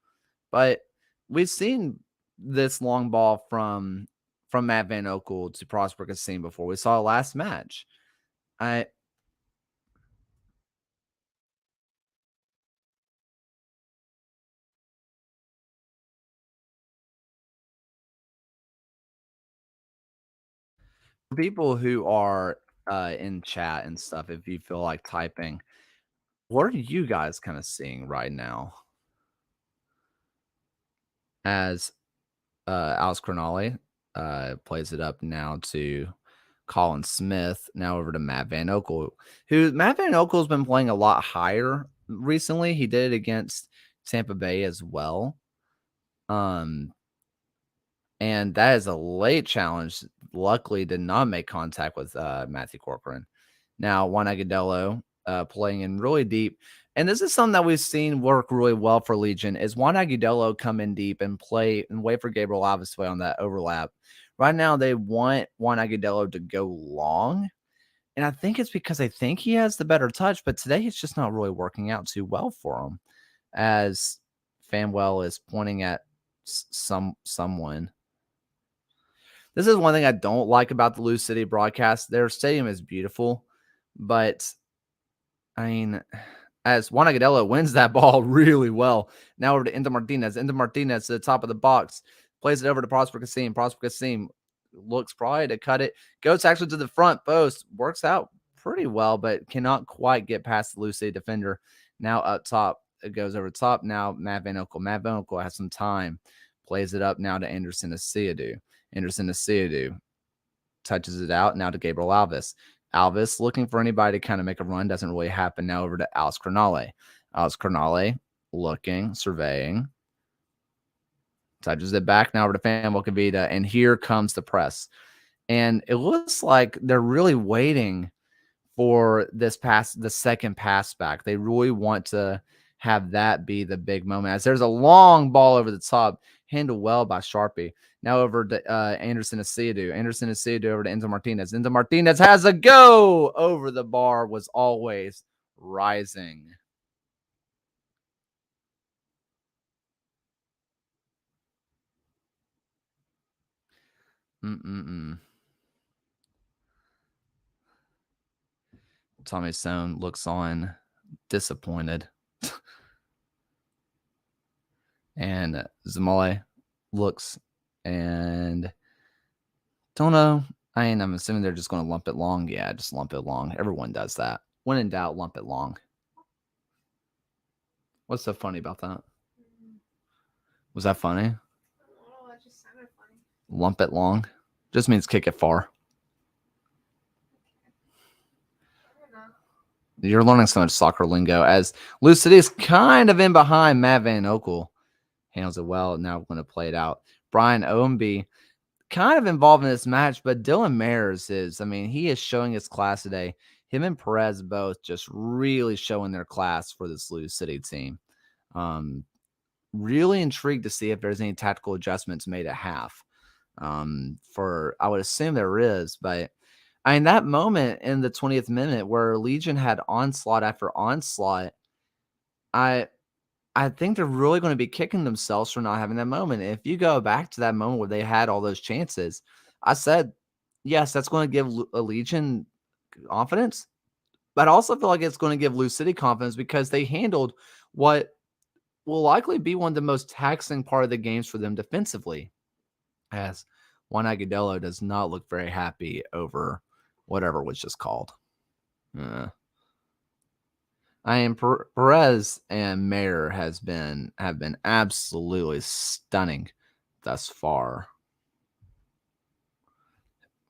But we've seen this long ball from Matt Van Okel to Prosper Kassim before. We saw it last match. I for people who are in chat and stuff, if you feel like typing, what are you guys kind of seeing right now? As Alex Cronale plays it up now to Colin Smith, now over to Matt Van Okel, who Matt Van Okel has been playing a lot higher recently. He did it against Tampa Bay as well. And that is a late challenge. Luckily, did not make contact with Matthew Corcoran. Now, Juan Agudelo playing in really deep. And this is something that we've seen work really well for Legion is Juan Agudelo come in deep and play and wait for Gabriel Alves to play on that overlap. Right now, they want Juan Agudelo to go long. And I think it's because they think he has the better touch, but today it's just not really working out too well for him. As Fanwell is pointing at someone. This is one thing I don't like about the Lou City broadcast. Their stadium is beautiful, but I mean, as Juan Agudelo wins that ball really well. Now over to Ender Martinez. Ender Martinez to the top of the box. Plays it over to Prosper Kassim. Prosper Kassim looks probably to cut it. Goes actually to the front post. Works out pretty well, but cannot quite get past the Lou City defender. Now up top. It goes over top. Now Matt Van Okel. Matt Van Okel has some time. Plays it up now to Anderson Asiadu. Anderson Asiadu touches it out now to Gabriel Alves. Alves looking for anybody to kind of make a run. Doesn't really happen. Now over to Alex Cronale. Alex Cronale looking, surveying. Touches it back now over to Fanwell Kavita. And here comes the press. And it looks like they're really waiting for this pass, the second pass back. They really want to have that be the big moment. As there's a long ball over the top, handled well by Sharpie. Now over to Anderson Asiadu. Anderson Asiadu over to Enzo Martinez. Enzo Martinez has a go over the bar, was always rising. Tommy Stone looks on disappointed. And Zamale looks and don't know. I'm assuming they're just going to lump it long. Yeah, just lump it long. Everyone does that. When in doubt, lump it long. What's so funny about that? Was that funny? Oh, that just sounded funny. Lump it long just means kick it far. You're learning so much soccer lingo as Lou City is kind of in behind. Matt Van Okel handles it well. Now we're going to play it out. Brian Owenby kind of involved in this match, but Dylan Mayers is, he is showing his class today. Him and Perez both just really showing their class for this Lou City team. Really intrigued to see if there's any tactical adjustments made at half. I would assume there is, but that moment in the 20th minute where Legion had onslaught after onslaught, I think they're really going to be kicking themselves for not having that moment. If you go back to that moment where they had all those chances, I said yes, that's going to give Legion confidence, but I also feel like it's going to give Lou City confidence because they handled what will likely be one of the most taxing part of the games for them defensively, as Juan Agudelo does not look very happy over whatever was just called. I am Perez and Mayer have been absolutely stunning thus far.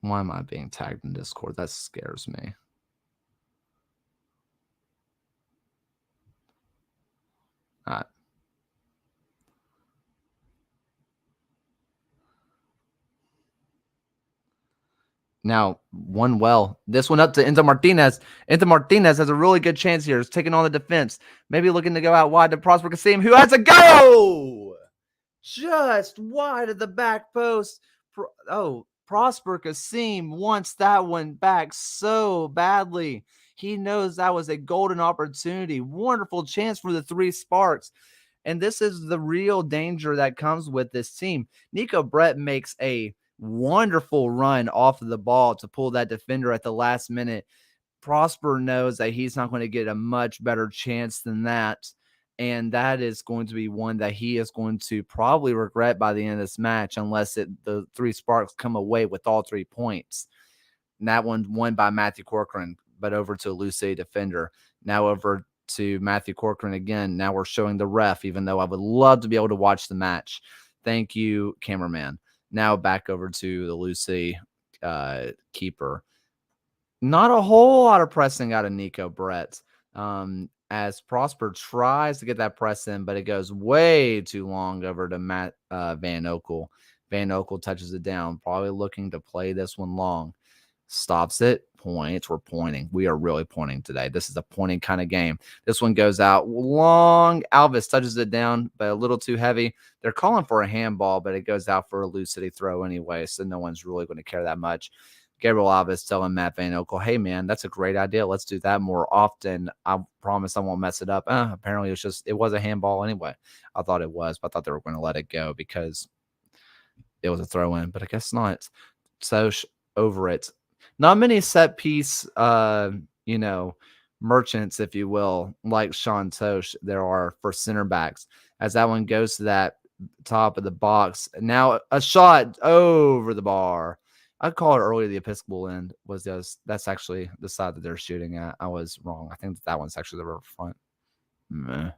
Why am I being tagged in Discord? That scares me. All right. Now, this one up to Enzo Martinez. Enzo Martinez has a really good chance here. He's taking on the defense. Maybe looking to go out wide to Prosper Kasim, who has a go! Just wide of the back post. Prosper Kasim wants that one back so badly. He knows that was a golden opportunity. Wonderful chance for the 3 Sparks. And this is the real danger that comes with this team. Nico Brett makes a wonderful run off of the ball to pull that defender at the last minute. Prosper knows that he's not going to get a much better chance than that. And that is going to be one that he is going to probably regret by the end of this match, unless the 3 Sparks come away with all 3 points. And that one won by Matthew Corcoran, but over to a Lou City defender. Now over to Matthew Corcoran again. Now we're showing the ref, even though I would love to be able to watch the match. Thank you, cameraman. Now back over to the Lou City keeper. Not a whole lot of pressing out of Nico Brett. As Prosper tries to get that press in, but it goes way too long over to Matt Van Oekel. Van Oekel touches it down, probably looking to play this one long. Stops it, points. We're pointing. We are really pointing today. This is a pointing kind of game. This one goes out long. Alvis touches it down, but a little too heavy. They're calling for a handball, but it goes out for a Lou City throw anyway, so no one's really going to care that much. Gabriel Alvis telling Matt Van Oekel, hey, man, that's a great idea. Let's do that more often. I promise I won't mess it up. Apparently, it was a handball anyway. I thought it was, but I thought they were going to let it go because it was a throw-in, but I guess not. So over it. Not many set piece, merchants, if you will, like Sean Tosh, there are for center backs. As that one goes to that top of the box. Now a shot over the bar. I called earlier the Episcopal end that's actually the side that they're shooting at. I was wrong. I think that one's actually the river front. Meh.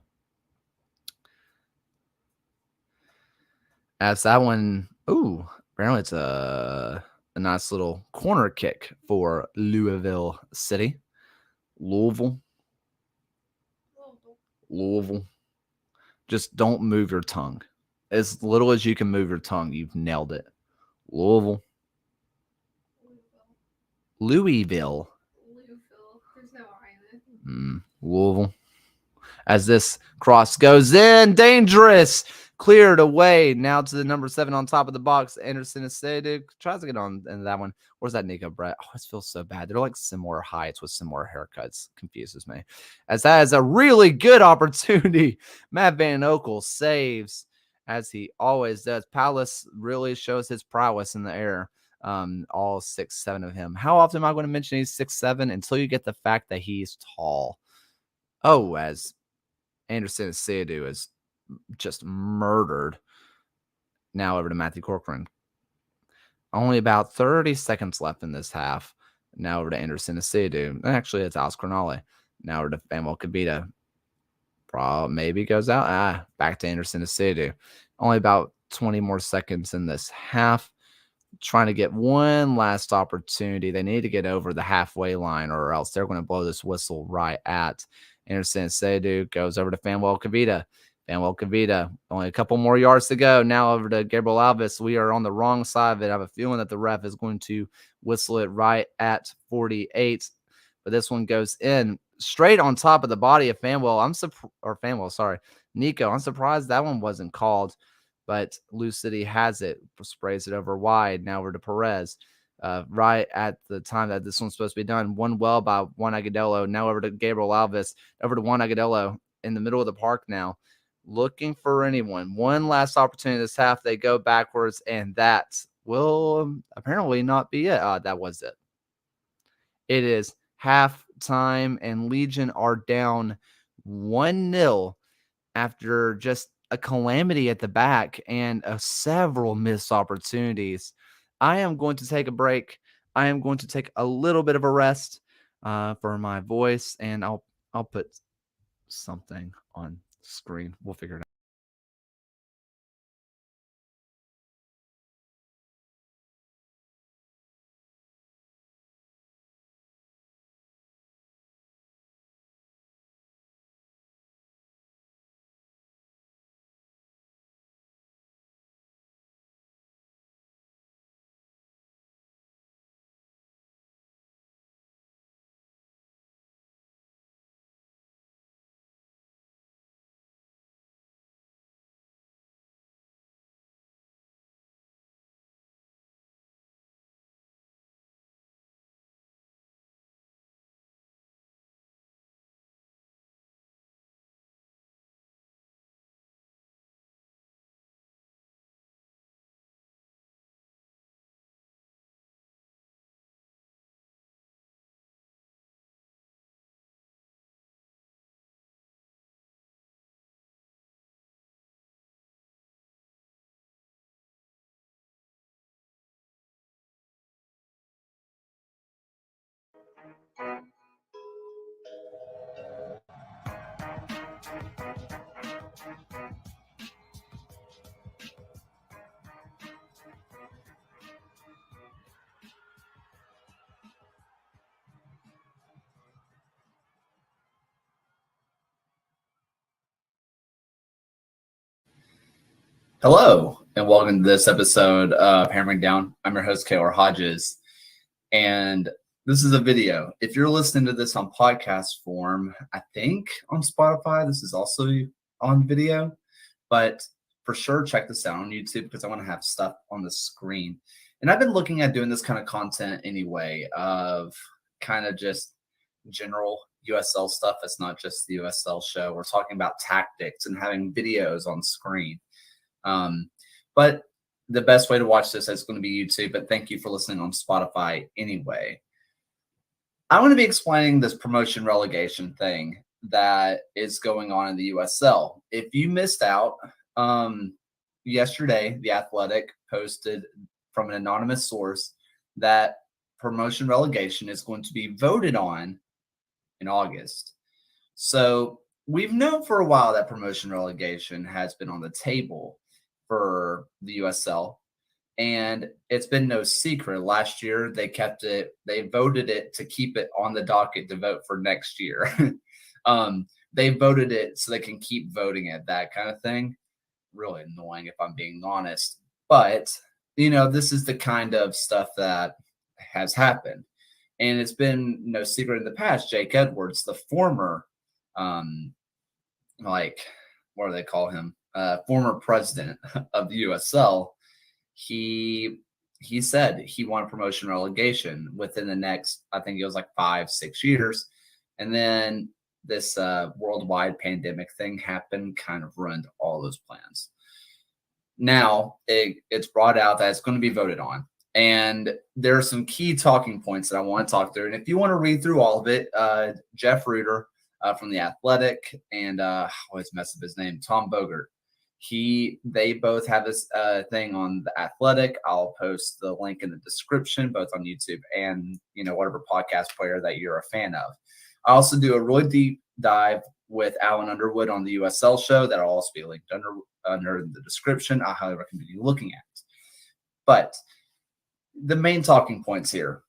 As that one, apparently it's a nice little corner kick for Louisville City. Louisville. Just don't move your tongue. As little as you can move your tongue, you've nailed it. Louisville. Louisville. There's no I in it. Louisville. As this cross goes in, dangerous. Cleared away now to the number 7 on top of the box. Anderson Acedu tries to get on into that one. Where's that Nico Brett? Oh, this feels so bad. They're like similar heights with similar haircuts. Confuses me. As that is a really good opportunity. Matt Van Oekel saves as he always does. Palace really shows his prowess in the air. All 6'7" of him. How often am I going to mention he's 6'7" until you get the fact that he's tall? Oh, as Anderson Acedu is just murdered. Now over to Matthew Corcoran. Only about 30 seconds left in this half. Now over to Anderson Acedu. Actually, it's Alice Cronale. Now over to Famuel Kabita. Maybe goes out. Back to Anderson Acedu. Only about 20 more seconds in this half. Trying to get one last opportunity. They need to get over the halfway line or else they're going to blow this whistle right at Anderson Acedu. Goes over to Famuel Kabita. Only a couple more yards to go. Now over to Gabriel Alvis. We are on the wrong side of it. I have a feeling that the ref is going to whistle it right at 48. But this one goes in straight on top of the body of Nico. I'm surprised that one wasn't called. But Lou City has it, sprays it over wide. Now over to Perez. Right at the time that this one's supposed to be done. One well by Juan Agudelo. Now over to Gabriel Alvis. Over to Juan Agudelo in the middle of the park now. Looking for anyone. One last opportunity this half. They go backwards, and that will apparently not be it. That was it. It is halftime, and Legion are down 1-0 after just a calamity at the back and several missed opportunities. I am going to take a break. I am going to take a little bit of a rest for my voice, and I'll put something on screen. We'll figure it out. Hello, and welcome to this episode of Hammering Down. I'm your host, Kaylor Hodges, and this is a video. If you're listening to this on podcast form, I think on Spotify, this is also on video, but for sure, check this out on YouTube because I want to have stuff on the screen. And I've been looking at doing this kind of content anyway, of kind of just general USL stuff. It's not just the USL show. We're talking about tactics and having videos on screen. But the best way to watch this is going to be YouTube, but thank you for listening on Spotify anyway. I want to be explaining this promotion relegation thing that is going on in the USL. If you missed out, yesterday, The Athletic posted from an anonymous source that promotion relegation is going to be voted on in August. So we've known for a while that promotion relegation has been on the table for the USL, and it's been no secret. Last year, they voted it to keep it on the docket to vote for next year. They voted it so they can keep voting it, that kind of thing. Really annoying, if I'm being honest. But, this is the kind of stuff that has happened. And it's been no secret in the past. Jake Edwards, the former, what do they call him? Former president of the USL, he said he wanted promotion relegation within the next, I think it was like 5-6 years. And then this worldwide pandemic thing happened, kind of ruined all those plans. Now it's brought out that it's going to be voted on. And there are some key talking points that I want to talk through. And if you want to read through all of it, Jeff Reuter from The Athletic and I always mess up his name, Tom Bogert. They both have this thing on The Athletic. I'll post the link in the description, both on YouTube and whatever podcast player that you're a fan of. I also do a really deep dive with Alan Underwood on the USL show that'll also be linked under the description. I highly recommend you looking at. But the main talking points here: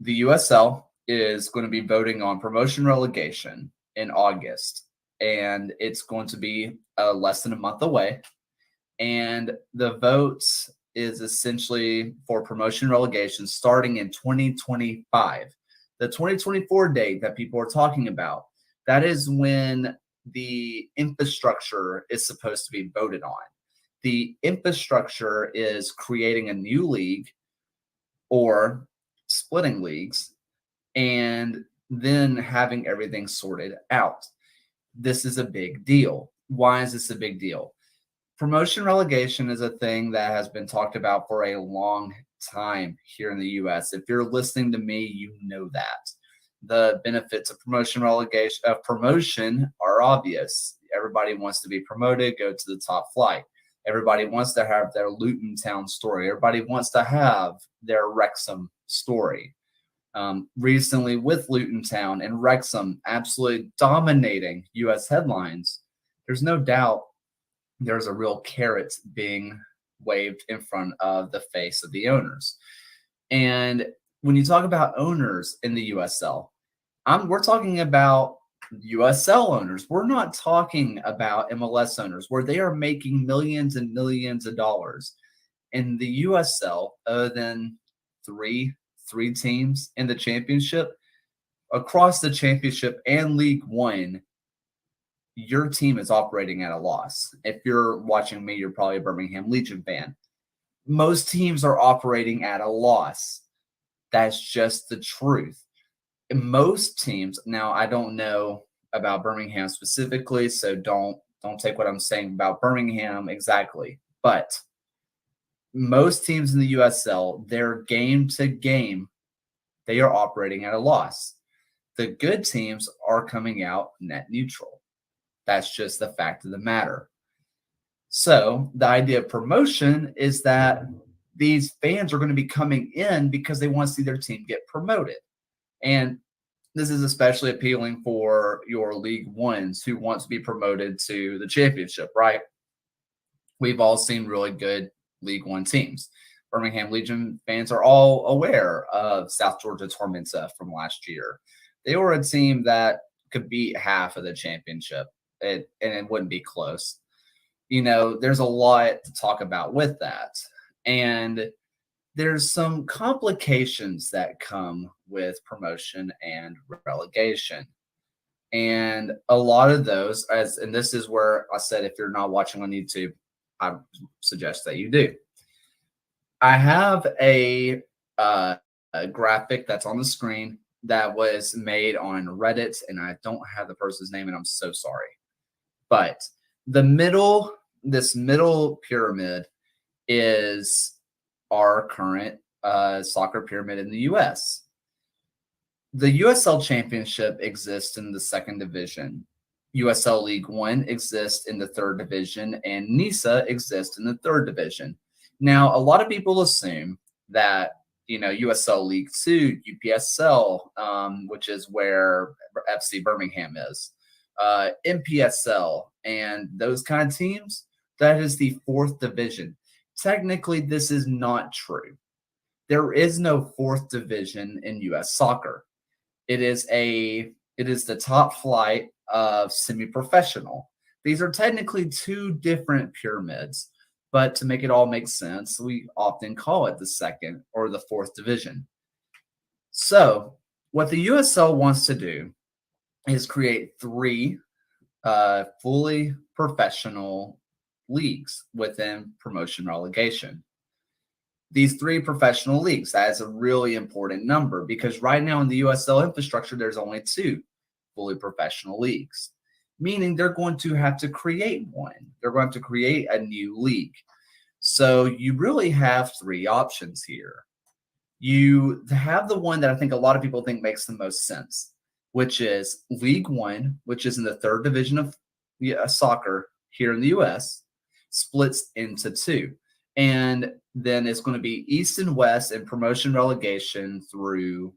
the USL is going to be voting on promotion relegation in August, and it's going to be less than a month away. And the votes is essentially for promotion relegation starting in 2025. The 2024 date that people are talking about, that is when the infrastructure is supposed to be voted on. The infrastructure is creating a new league or splitting leagues and then having everything sorted out. This is a big deal. Why is this a big deal? Promotion relegation is a thing that has been talked about for a long time here in the US. If you're listening to me, you know that. The benefits of promotion are obvious. Everybody wants to be promoted, go to the top flight. Everybody wants to have their Luton Town story. Everybody wants to have their Wrexham story. Recently, with Luton Town and Wrexham absolutely dominating U.S. headlines, there's no doubt there's a real carrot being waved in front of the face of the owners. And when you talk about owners in the USL, we're talking about USL owners. We're not talking about MLS owners where they are making millions and millions of dollars. In the USL, other than three teams in the championship, across the championship and League One, your team is operating at a loss. If you're watching me, you're probably a Birmingham Legion fan. Most teams are operating at a loss. That's just the truth. Most teams, now I don't know about Birmingham specifically, so don't take what I'm saying about Birmingham exactly. But most teams in the USL, their game to game, they are operating at a loss. The good teams are coming out net neutral. That's just the fact of the matter. So the idea of promotion is that these fans are going to be coming in because they want to see their team get promoted. And this is especially appealing for your League Ones who want to be promoted to the championship, right? We've all seen really good League One teams. Birmingham Legion fans are all aware of South Georgia Tormenta from last year. They were a team that could beat half of the championship, and it wouldn't be close. You know, there's a lot to talk about with that. And there's some complications that come with promotion and relegation. And a lot of those, and this is where I said, if you're not watching on YouTube, I suggest that you do. I have a graphic that's on the screen that was made on Reddit, and I don't have the person's name, and I'm so sorry. But this middle pyramid is our current soccer pyramid in the U.S. The USL Championship exists in the second division. USL League One exists in the third division, and NISA exists in the third division. Now, a lot of people assume that, you know, USL League Two, UPSL, which is where FC Birmingham is, MPSL, and those kind of teams, that is the fourth division. Technically, this is not true. There is no fourth division in U.S. soccer. It is the top flight of semi-professional. These are technically two different pyramids, but to make it all make sense, we often call it the second or the fourth division. So what the USL wants to do is create three fully professional leagues within promotion relegation. These three professional leagues, that is a really important number because right now in the USL infrastructure, there's only two fully professional leagues, meaning they're going to have to create one. They're going to create a new league. So you really have three options here. You have the one that I think a lot of people think makes the most sense, which is League One, which is in the third division of soccer here in the U.S., splits into two. And then it's going to be East and West and promotion relegation through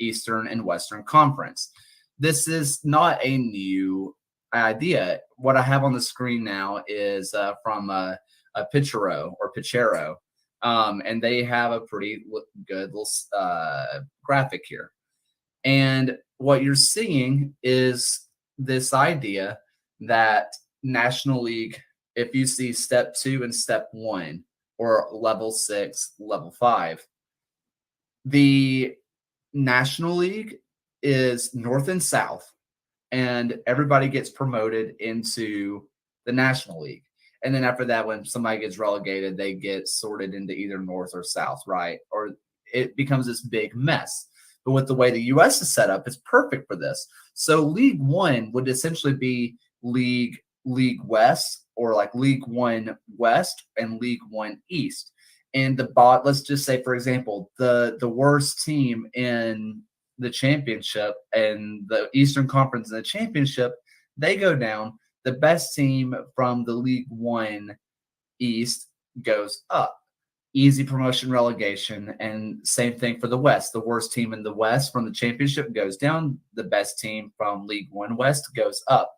Eastern and Western Conference. This is not a new idea. What I have on the screen now is from a Pichero, and they have a pretty good little graphic here. And what you're seeing is this idea that National League, if you see step 2 and step 1, or level 6, level 5, the National League is north and south, and everybody gets promoted into the National League. And then after that, when somebody gets relegated, they get sorted into either north or south, right? Or it becomes this big mess. But with the way the U.S. is set up, it's perfect for this. So League One would essentially be League West, or like League One West and League One East. And let's just say, for example, the worst team in the championship and the Eastern Conference in the championship, they go down. The best team from the League One East goes up. Easy promotion relegation. And same thing for the West. The worst team in the West from the championship goes down. The best team from League One West goes up.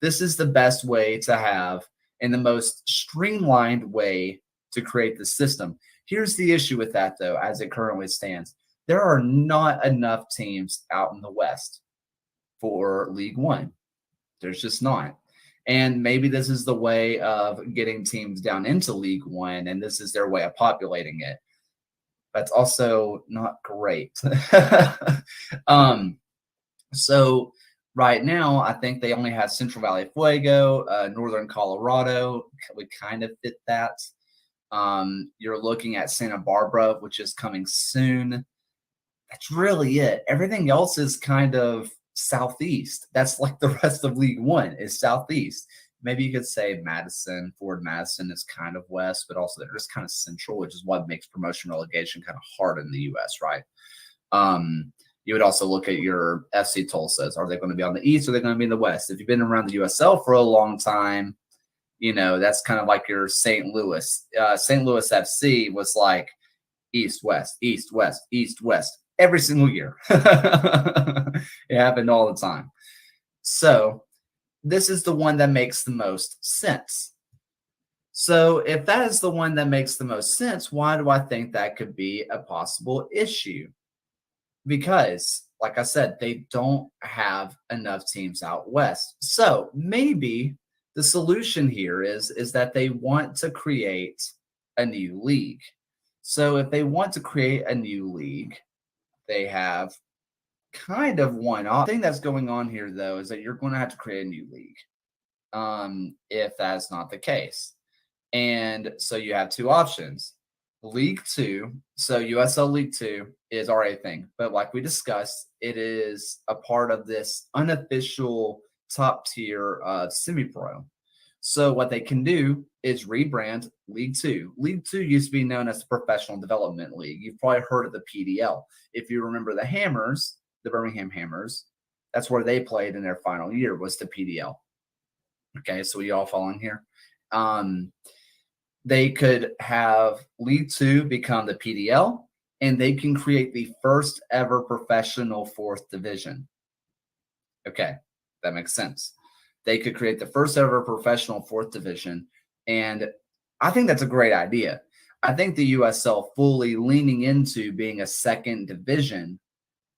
This is the best way to have and the most streamlined way to create the system. Here's the issue with that, though, as it currently stands. There are not enough teams out in the West for League One. There's just not. And maybe this is the way of getting teams down into League One, and this is their way of populating it. That's also not great. So right now, I think they only have Central Valley Fuego, Northern Colorado. We kind of fit that. You're looking at Santa Barbara, which is coming soon. That's really it. Everything else is kind of southeast. That's like the rest of League One is southeast. Maybe you could say Madison, Ford Madison is kind of west, but also they're just kind of central, which is what makes promotion relegation kind of hard in the U.S., right? You would also look at your FC Tulsas. Are they going to be on the east or are they going to be in the west? If you've been around the USL for a long time, you know, that's kind of like your St. Louis. St. Louis FC was like east, west, east, west, east, west every single year. It happened all the time. So this is the one that makes the most sense. So if that is the one that makes the most sense, why do I think that could be a possible issue? Because, like I said, they don't have enough teams out west. So maybe the solution here is that they want to create a new league. So if they want to create a new league, they have kind of one thing that's going on here, though, is that you're going to have to create a new league if that's not the case. And so you have two options. League Two, so USL League Two is already a thing, but like we discussed, it is a part of this unofficial top tier semi-pro. So what they can do is rebrand League Two. League Two used to be known as the Professional Development League. You've probably heard of the PDL. If you remember the Hammers, the Birmingham Hammers, that's where they played in their final year was the PDL. Okay, so we all following here? They could have League Two become the PDL, and they can create the first ever professional fourth division. Okay, that makes sense. They could create the first ever professional fourth division, and I think that's a great idea. I think the USL fully leaning into being a second division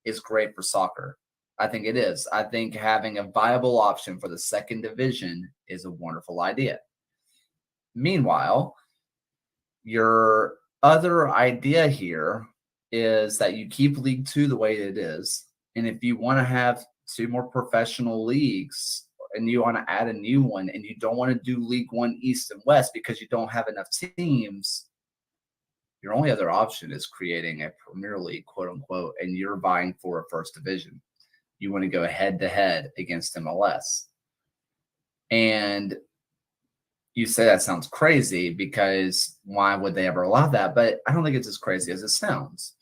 is great for soccer. I think it is. I think having a viable option for the second division is a wonderful idea. Meanwhile, your other idea here is that you keep League Two the way it is. And if you want to have two more professional leagues and you want to add a new one and you don't want to do League One East and West because you don't have enough teams, your only other option is creating a Premier League, quote unquote, and you're vying for a first division. You want to go head to head against MLS. And you say that sounds crazy because why would they ever allow that? But I don't think it's as crazy as it sounds.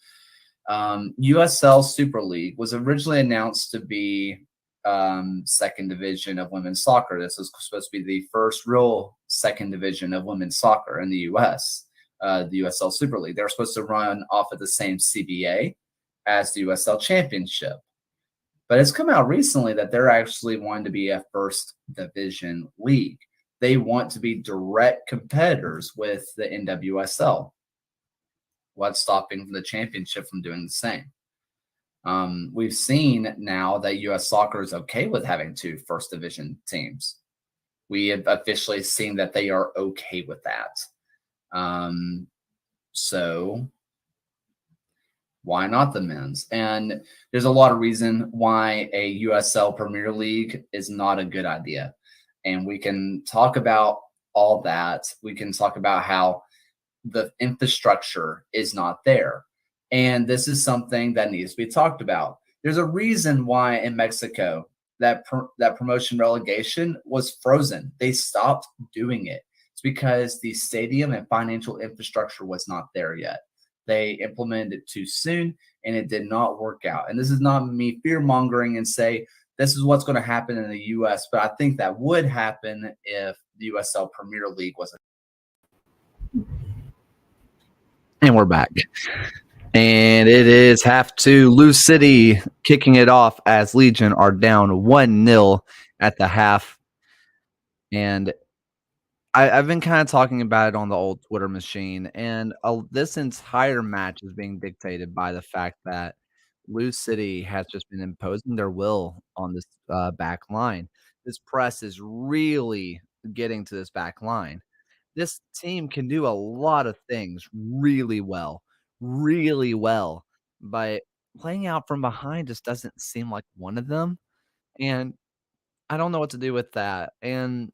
USL Super League was originally announced to be second division of women's soccer. This was supposed to be the first real second division of women's soccer in the U.S., the USL Super League. They were supposed to run off of the same CBA as the USL Championship. But it's come out recently that they're actually wanting to be a first division league. They want to be direct competitors with the NWSL. What's stopping the championship from doing the same? We've seen now that U.S. soccer is okay with having two first division teams. We have officially seen that they are okay with that. So why not the men's? And there's a lot of reason why a USL Premier League is not a good idea. And we can talk about all that. We can talk about how the infrastructure is not there. And this is something that needs to be talked about. There's a reason why in Mexico, that promotion relegation was frozen. They stopped doing it. It's because the stadium and financial infrastructure was not there yet. They implemented it too soon and it did not work out. And this is not me fear mongering and say this is what's going to happen in the US, but I think that would happen if the USL Premier League was. And we're back. And it is half two. Lou City kicking it off as Legion are down 1-0 at the half. And I've been kind of talking about it on the old Twitter machine. And this entire match is being dictated by the fact that Lou City has just been imposing their will on this back line. This press is really getting to this back line. This team can do a lot of things really well, but playing out from behind just doesn't seem like one of them, and I don't know what to do with that, and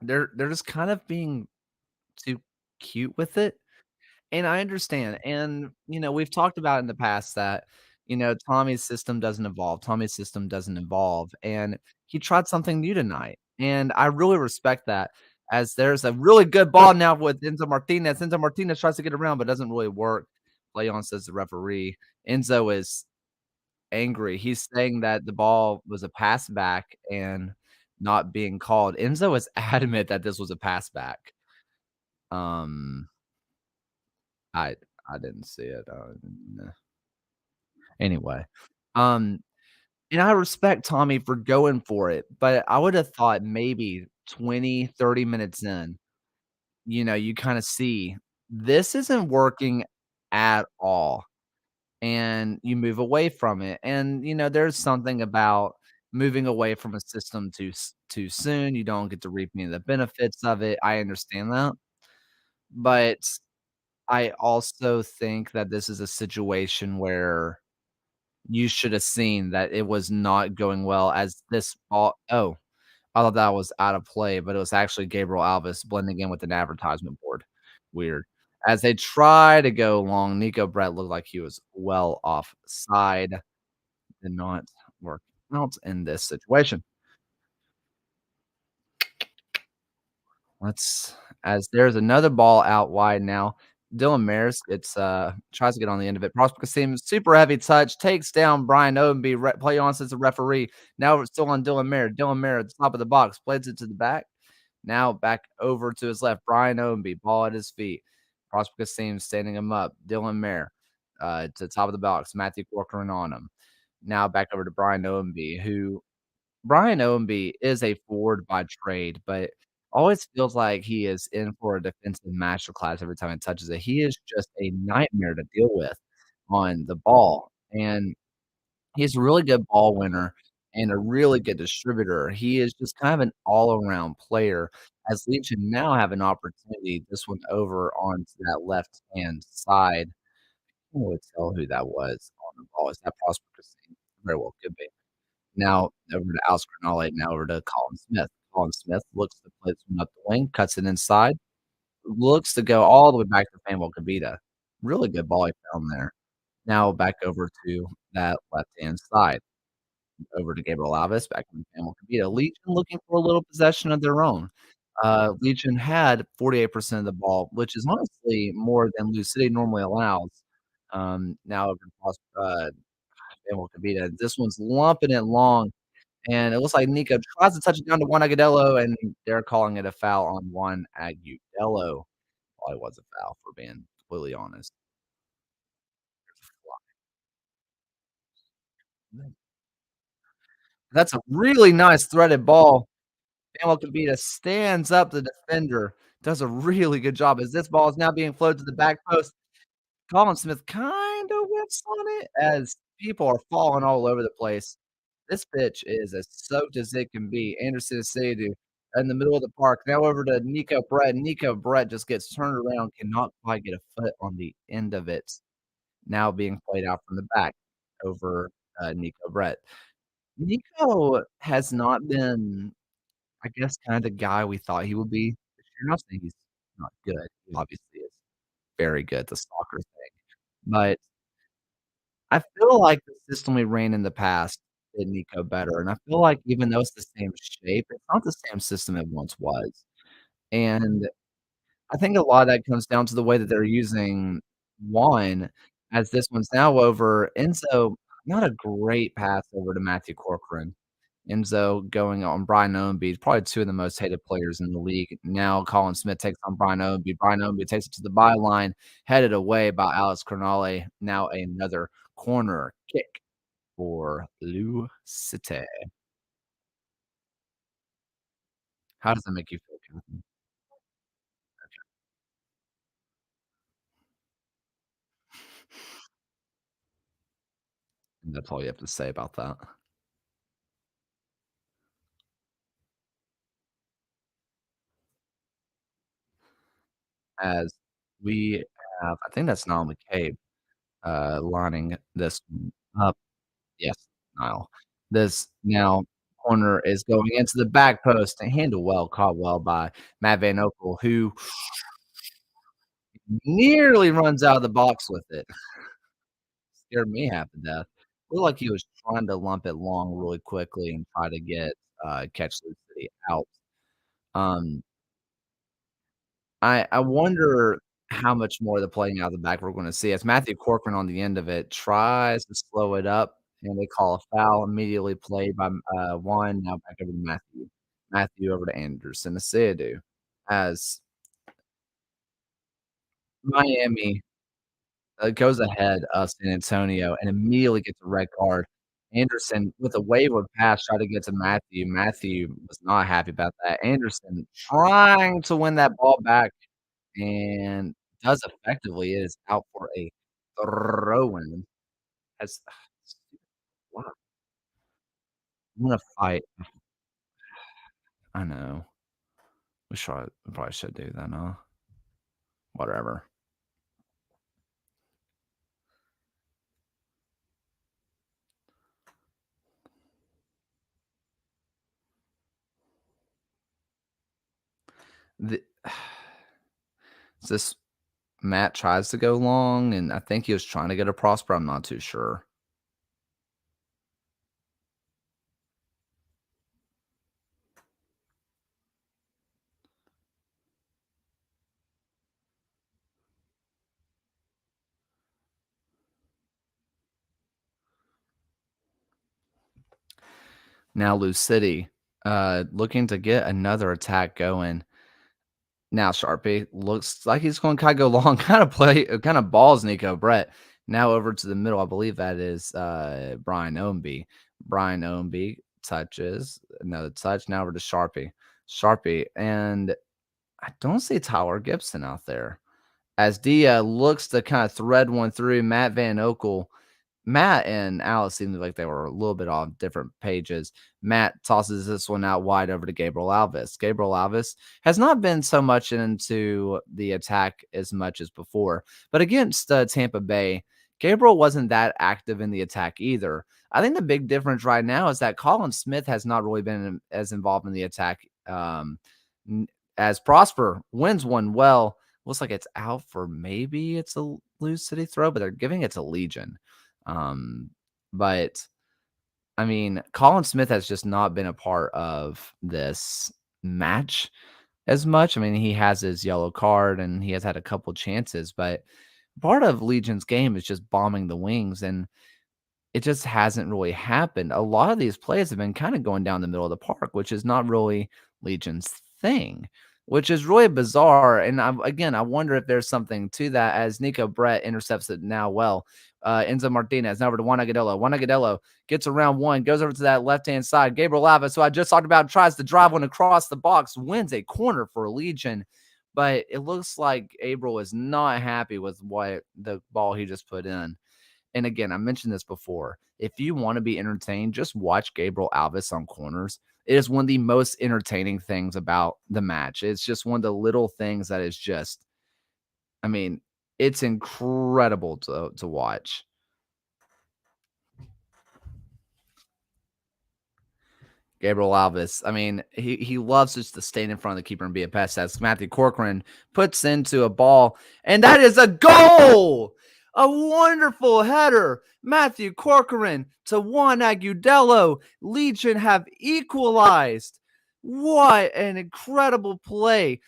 they're just kind of being too cute with it, and I understand, and, we've talked about in the past that, Tommy's system doesn't evolve, and he tried something new tonight, and I really respect that, as there's a really good ball now with Enzo Martinez. Enzo Martinez tries to get around, but doesn't really work. Play on, says the referee. Enzo is angry. He's saying that the ball was a pass back and not being called. Enzo is adamant that this was a pass back. Um, I I didn't see it. Nah. Anyway, um, and I respect Tommy for going for it, but I would have thought maybe 20, 30 minutes in, you kinda see this isn't working at all, and you move away from it, and, there's something about moving away from a system too soon, you don't get to reap any of the benefits of it, I understand that, but I also think that this is a situation where you should have seen that it was not going well as this ball I thought that was out of play, but it was actually Gabriel Alves blending in with an advertisement board. Weird. As they try to go long, Nico Brett looked like he was well offside. Did not work out in this situation. Let's as there's another ball out wide now. Dylan Mares tries to get on the end of it. Prospect seems super heavy touch, takes down Brian Owenby, play on since the referee. Now it's still on Dylan Mayer. Dylan Mayer at the top of the box, plays it to the back. Now back over to his left. Brian Owenby, ball at his feet. Prospect seems standing him up. Dylan Mayer to the top of the box. Matthew Corcoran on him. Now back over to Brian Owenby, who Brian Owenby is a forward by trade, but always feels like he is in for a defensive masterclass every time he touches it. He is just a nightmare to deal with on the ball, and he's a really good ball winner and a really good distributor. He is just kind of an all-around player, as Legion now have an opportunity, this one over onto that left-hand side. I can't really tell who that was on the ball. Is that Prosper Christine? Very well could be. Now over to Alex Granale, now over to Colin Smith. Colin Smith looks to play this one up the wing, cuts it inside, looks to go all the way back to Famwell Kavita. Really good ball he found there. Now back over to that left-hand side. Over to Gabriel Alves, back to Famwell Kavita. Legion looking for a little possession of their own. Legion had 48% of the ball, which is honestly more than Lou City normally allows. Now over to Famwell Kavita. This one's lumping it long. And it looks like Nico tries to touch it down to Juan Agudelo, and they're calling it a foul on Juan Agudelo. Probably was a foul, for being completely honest. That's a really nice threaded ball. Samuel Kavita stands up the defender, does a really good job as this ball is now being floated to the back post. Colin Smith kinda whiffs on it as people are falling all over the place. This pitch is as soaked as it can be. Anderson Seydu in the middle of the park. Now over to Nico Brett. Nico Brett just gets turned around, cannot quite get a foot on the end of it. Now being played out from the back over, Nico Brett. Nico has not been, I guess, kinda the guy we thought he would be this year. Not saying he's not good. He obviously is very good at the soccer thing, but I feel like the system we ran in the past fit Nico better, and I feel like even though it's the same shape, it's not the same system it once was, and I think a lot of that comes down to the way that they're using Juan as this one's now over. Enzo, not a great pass over to Matthew Corcoran. Enzo going on Brian Ownby, probably 2 of the most hated players in the league. Now Colin Smith takes on Brian Ownby. Brian Ownby takes it to the byline, headed away by Alex Crognale. Now another corner kick for Lou City. How does that make you feel, Kevin? And that's all you have to say about that. As we have I think that's Niall McCabe, lining this one up. Yes, Niall. This now corner is going into the back post and handled well, caught well by Matt Van Oekel, who nearly runs out of the box with it. Scared me half to death. Looked like he was trying to lump it long really quickly and try to get, catch Sioux City out. Um, I wonder how much more of the playing out of the back we're gonna see as Matthew Corcoran on the end of it tries to slow it up, and they call a foul immediately played by, Juan, now back over to Matthew. Matthew over to Anderson Asiedu as Miami, goes ahead of San Antonio and immediately gets a red card. Anderson, with a wayward pass, tried to get to Matthew. Matthew was not happy about that. Anderson trying to win that ball back and does effectively. It is out for a throw-in. That's wow, I'm gonna fight. I know. We probably should do that, huh? Whatever. The this Matt tries to go long, and I think he was trying to get a Prosper, I'm not too sure. Now Lou City, looking to get another attack going. Now Sharpie looks like he's gonna kinda go long, kinda balls Nico Brett. Now over to the middle, I believe that is, Brian Ownby. Brian Ownby touches, another touch, now over to Sharpie. Sharpie, and I don't see Tyler Gibson out there. As Dia looks to kinda thread one through, Matt Van Oekel Matt and Alice seemed like they were a little bit on different pages. Matt tosses this one out wide over to Gabriel Alves. Gabriel Alves has not been so much into the attack as much as before, but against Tampa Bay, Gabriel wasn't that active in the attack either. I think the big difference right now is that Colin Smith has not really been as involved in the attack n- as Prosper wins one well. Looks like it's out for maybe it's a loose city throw, but they're giving it to Legion. Um, but I mean, Colin Smith has just not been a part of this match as much. I mean, he has his yellow card and he has had a couple chances, but part of Legion's game is just bombing the wings. And it just hasn't really happened. A lot of these plays have been kind of going down the middle of the park, which is not really Legion's thing, which is really bizarre. And again, I wonder if there's something to that as Nico Brett intercepts it now well. Enzo Martinez now over to Juan Agudelo. Juan Agudelo gets around one, goes over to that left-hand side. Gabriel Lava, so I just talked about, tries to drive one across the box, wins a corner for Legion. But it looks like Gabriel is not happy with what the ball he just put in. And again, I mentioned this before. If you want to be entertained, just watch Gabriel Alves on corners. It is one of the most entertaining things about the match. It's just one of the little things that is just, I mean, it's incredible to watch. Gabriel Alves. I mean, he loves just to stand in front of the keeper and be a pest. As Matthew Corcoran puts into a ball, and that is a goal. A wonderful header. Matthew Corcoran to Juan Agudelo. Legion have equalized. What an incredible play.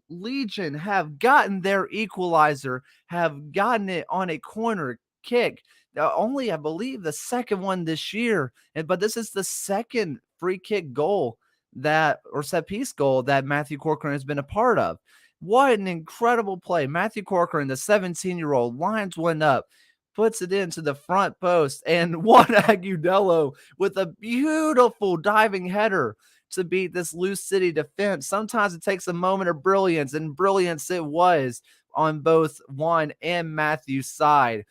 Legion have gotten their equalizer, have gotten it on a corner kick. Only, I believe, the second one this year. But this is the second free kick goal that, or set piece goal, that Matthew Corcoran has been a part of. What an incredible play. Matthew Corcoran, the 17-year-old, lines one up, puts it into the front post, and Juan Agudelo with a beautiful diving header to beat this loose city defense. Sometimes it takes a moment of brilliance, and brilliance it was on both Juan and Matthew's side.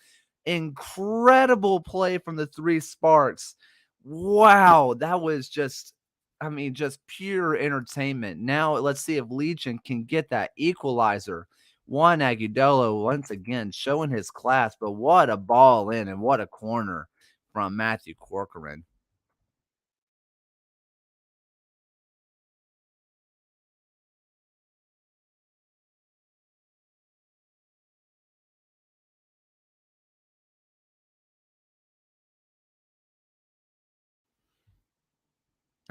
Incredible play from the three Sparks. Wow, that was just, I mean, just pure entertainment. Now let's see if Legion can get that equalizer. Juan Agudelo once again showing his class, but what a ball in and what a corner from Matthew Corcoran.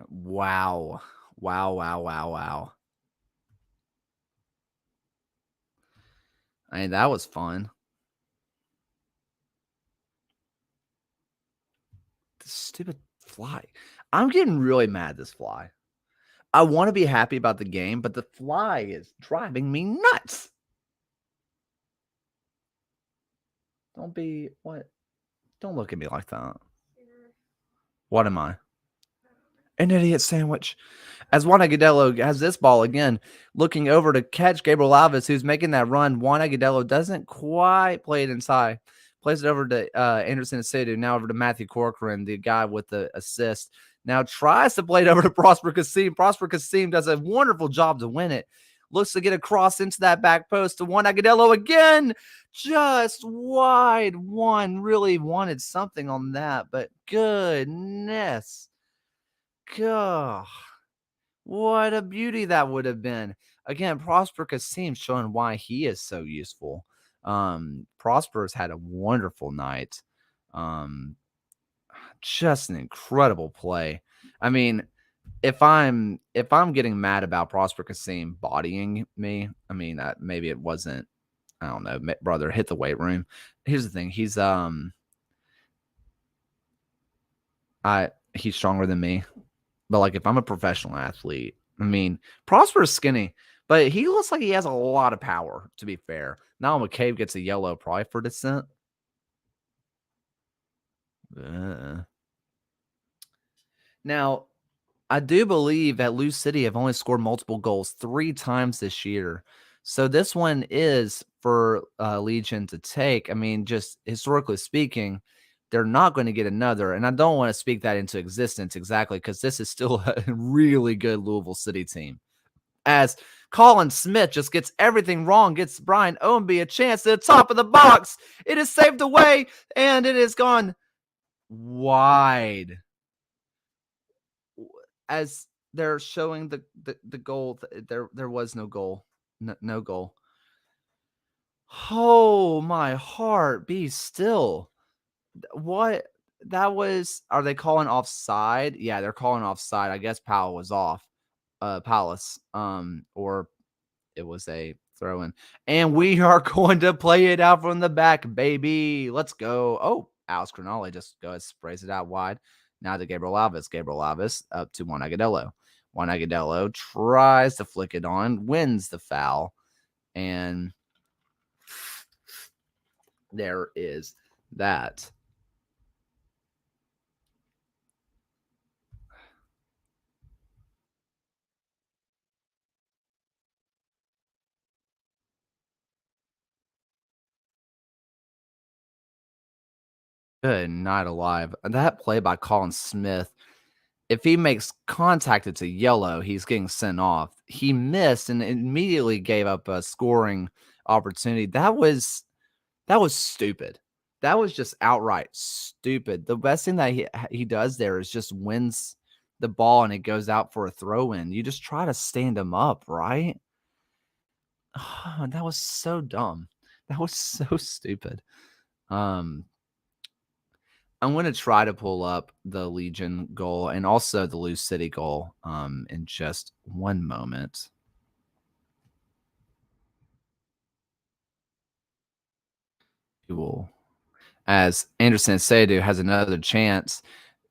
Wow. Wow, wow, wow, wow. I mean, that was fun. This stupid fly. I'm getting really mad at this fly. I want to be happy about the game, but the fly is driving me nuts. Don't be what? Don't look at me like that. What am I? An idiot sandwich. As Juan Agudelo has this ball again, looking over to catch Gabriel Alves, who's making that run. Juan Agudelo doesn't quite play it inside. Plays it over to Anderson Asidou, now over to Matthew Corcoran, the guy with the assist. Now tries to play it over to Prosper Kasim. Prosper Kasim does a wonderful job to win it. Looks to get across into that back post to Juan Agudelo again. Just wide one. Really wanted something on that, but goodness. God, what a beauty that would have been. Again, Prosper Kasim showing why he is so useful. Prosper's had a wonderful night. Um, just an incredible play. I mean, if I'm getting mad about Prosper Kasim bodying me, I mean, maybe it wasn't. I don't know, brother. Hit the weight room. Here's the thing. He's stronger than me. But like, if I'm a professional athlete, I mean, Prosper is skinny, but he looks like he has a lot of power. To be fair, now McCabe gets a yellow probably for dissent. Uh. Now, I do believe that Lou City have only scored multiple goals 3 times this year. So this one is for Legion to take. I mean, just historically speaking, they're not going to get another. And I don't want to speak that into existence exactly, because this is still a really good Louisville City team. As Colin Smith just gets everything wrong, gets Brian Ownby a chance to the top of the box. It is saved away, and it is gone wide. As they're showing the goal, there was no goal. No goal. Oh, my heart, be still. What? That was, are they calling offside? Yeah, they're calling offside. I guess Powell was off. Palace. Or it was a throw in. And we are going to play it out from the back, baby. Let's go. Oh, Alex Cronali just goes, sprays it out wide. Now to Gabriel Alves. Gabriel Alves up to Juan Agudelo. Juan Agudelo tries to flick it on, wins the foul. And there is that. Good night alive. That play by Colin Smith, if he makes contact, it's a yellow. He's getting sent off. He missed and immediately gave up a scoring opportunity. That was stupid. That was just outright stupid. The best thing that he does there is just wins the ball and it goes out for a throw in. You just try to stand him up, right? Oh, that was so dumb. That was so stupid. Um, I'm going to try to pull up the Legion goal and also the Lou City goal in just one moment. Will, as Anderson Seydoux has another chance,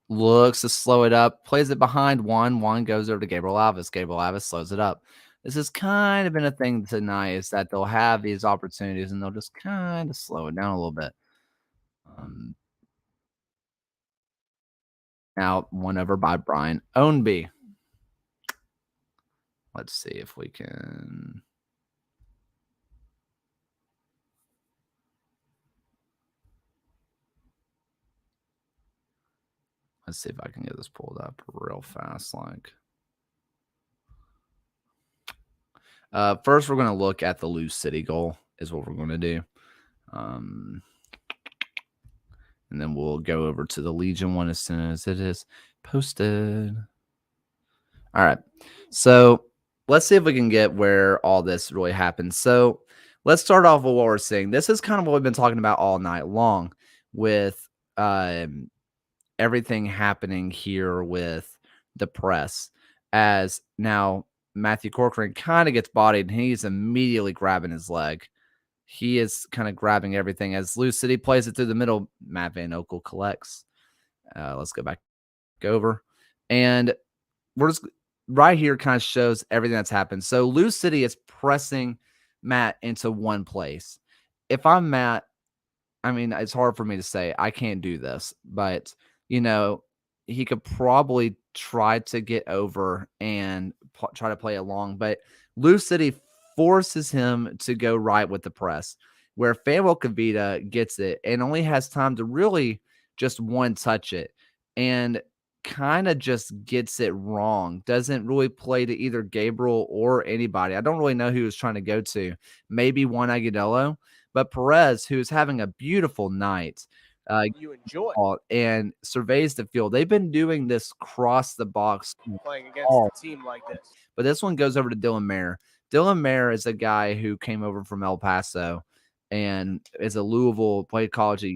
looks to slow it up, plays it behind one. One goes over to Gabriel Alves. Gabriel Alves slows it up. This has kind of been a thing tonight is that they'll have these opportunities and they'll just kind of slow it down a little bit. Now, won over by Brian Ownby. Let's see if we can. Let's see if I can get this pulled up real fast. First, we're going to look at the Lou City goal is what we're going to do. And then we'll go over to the Legion one as soon as it is posted. All right. So let's see if we can get where all this really happens. So let's start off with what we're seeing. This is kind of what we've been talking about all night long with everything happening here with the press. As now Matthew Corcoran kind of gets bodied and he's immediately grabbing his leg. He is kind of grabbing everything as Lou City plays it through the middle. Matt Van Oekel collects. Let's go back over. And we're just right here kind of shows everything that's happened. So Lou City is pressing Matt into one place. If I'm Matt, I mean, it's hard for me to say I can't do this, but he could probably try to get over and try to play along, but Lou City forces him to go right with the press, where Fanuel Kavita gets it and only has time to really just one touch it and kind of just gets it wrong. Doesn't really play to either Gabriel or anybody. I don't really know who he was trying to go to. Maybe Juan Agudelo, but Perez, who is having a beautiful night, you enjoy and surveys the field. They've been doing this cross the box playing against a team like this. But this one goes over to Dylan Mayer. Dylan Mayer is a guy who came over from El Paso and is a Louisville, played college at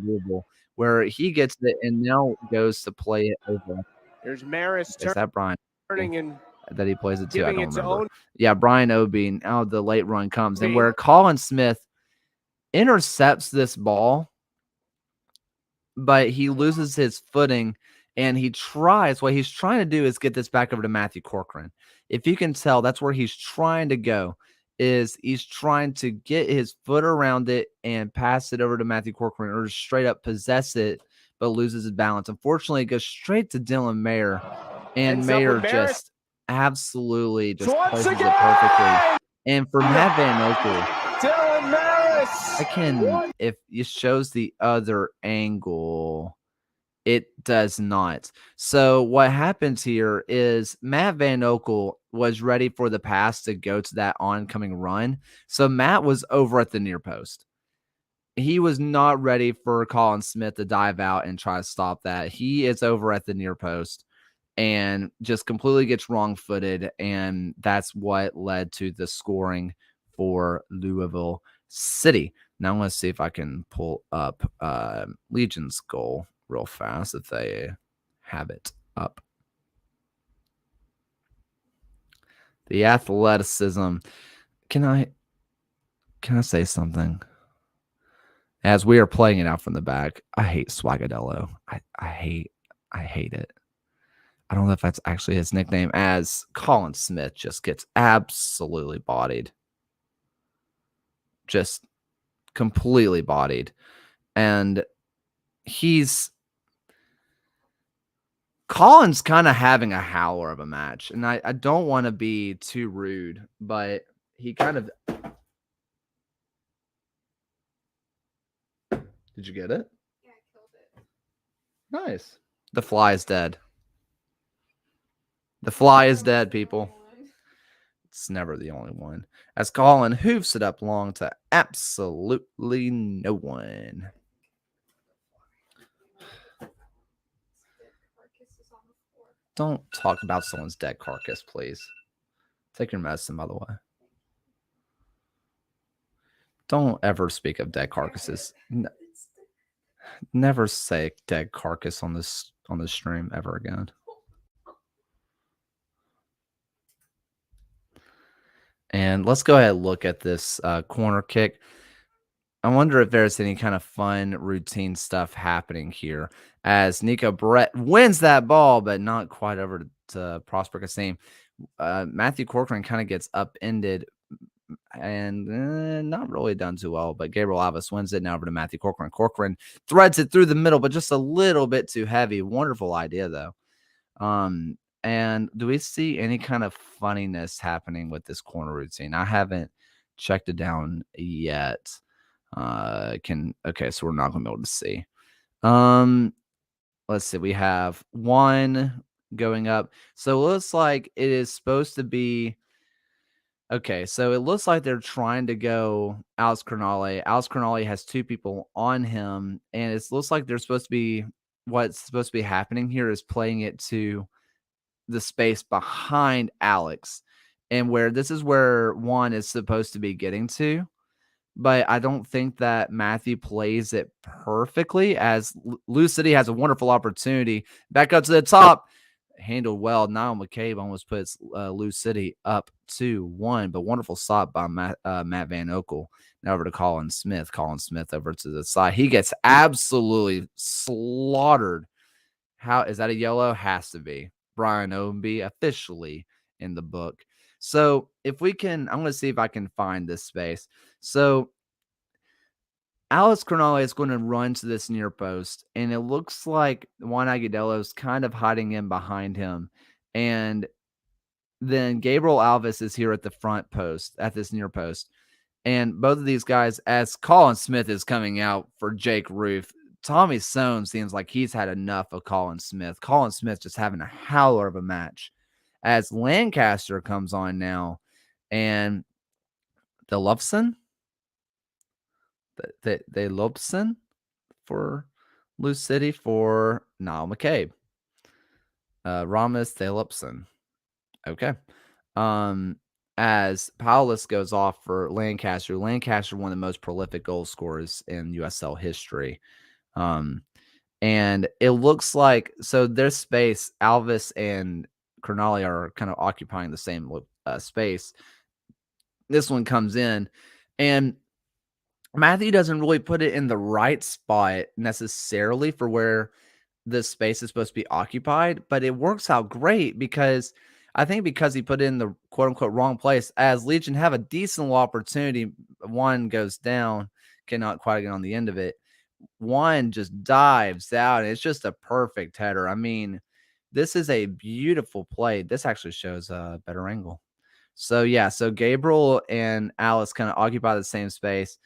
Louisville, where he gets it and now goes to play it over. There's Maris Is that Brian turning and that he plays it to? I don't remember. Own. Yeah, Brian Obie. Now the late run comes and where Colin Smith intercepts this ball, but he loses his footing and he tries. What he's trying to do is get this back over to Matthew Corcoran. If you can tell, that's where he's trying to go, is he's trying to get his foot around it and pass it over to Matthew Corcoran or straight up possess it, but loses his balance. Unfortunately, it goes straight to Dylan Mayer, and Mayer just absolutely just places it perfectly. And for Matt Van Oekel, Dylan Maris. if it shows the other angle, it does not. So what happens here is Matt Van Oekel was ready for the pass to go to that oncoming run. So Matt was over at the near post. He was not ready for Colin Smith to dive out and try to stop that. He is over at the near post and just completely gets wrong-footed, and that's what led to the scoring for Louisville City. Now I'm going to see if I can pull up Legion's goal real fast if they have it up. The athleticism. Can I say something? As we are playing it out from the back, I hate Swagadello. I hate it. I don't know if that's actually his nickname, as Colin Smith just gets absolutely bodied. Just completely bodied. And Colin's kind of having a howler of a match. And I don't want to be too rude, but he kind of... Did you get it? Yeah, I killed it. Nice. The fly is dead. The fly is dead, people. It's never the only one. As Colin hoofs it up long to absolutely no one. Don't talk about someone's dead carcass, please. Take your medicine, by the way. Don't ever speak of dead carcasses. No. Never say dead carcass on this stream ever again. And let's go ahead and look at this corner kick. I wonder if there's any kind of fun routine stuff happening here as Nico Brett wins that ball, but not quite over to Prosper Kassim. Matthew Corcoran kind of gets upended and not really done too well, but Gabriel Alves wins it now over to Matthew Corcoran. Corcoran threads it through the middle, but just a little bit too heavy. Wonderful idea, though. And do we see any kind of funniness happening with this corner routine? I haven't checked it down yet. Okay, so we're not gonna be able to see. Let's see. We have one going up. So it looks like it is supposed to be. Okay, so it looks like they're trying to go Alex Crognale. Alex Crognale has two people on him, and it looks like they're supposed to be. What's supposed to be happening here is playing it to the space behind Alex, and where this is where one is supposed to be getting to. But I don't think that Matthew plays it perfectly, as Lou City has a wonderful opportunity. Back up to the top. Handled well. Niall McCabe almost puts Lou City up 2-1, but wonderful stop by Matt Van Okel. Now over to Colin Smith. Colin Smith over to the side. He gets absolutely slaughtered. How is that a yellow? Has to be. Brian Ownby officially in the book. So if we can, I'm going to see if I can find this space. So Alex Crognale is going to run to this near post, and it looks like Juan Agudelo is kind of hiding in behind him. And then Gabriel Alves is here at the front post, at this near post. And both of these guys, as Colin Smith is coming out for Jake Roof, Tommy Sohn seems like he's had enough of Colin Smith. Colin Smith just having a howler of a match. As Lancaster comes on now, and the Lobson, the Lobson for Lou City for Niall McCabe. Ramos de Lobson. Okay. As Paulus goes off for Lancaster. Lancaster, one of the most prolific goal scorers in USL history. And it looks like, so their space, Alves and Crognale are kind of occupying the same space. This one comes in, and Matthew doesn't really put it in the right spot necessarily for where the space is supposed to be occupied, but it works out great because I think because he put it in the quote unquote wrong place, as Legion have a decent opportunity. One goes down, cannot quite get on the end of it. One just dives out. And it's just a perfect header. I mean, this is a beautiful play. This actually shows a better angle. So yeah, so Gabriel and Alice kind of occupy the same space.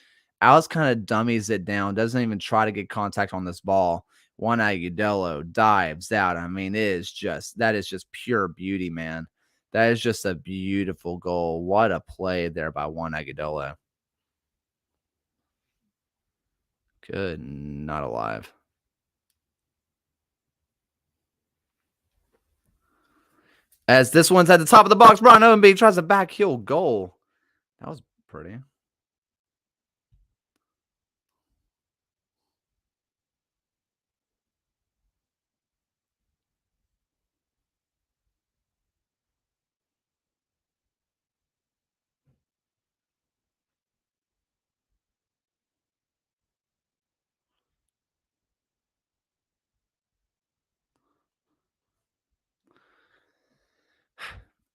Alice kind of dummies it down, doesn't even try to get contact on this ball. Juan Agudelo dives out. I mean, that is just pure beauty, man. That is just a beautiful goal. What a play there by Juan Agudelo. Good, not alive. As this one's at the top of the box, Brian Owenby tries a back heel goal. That was pretty.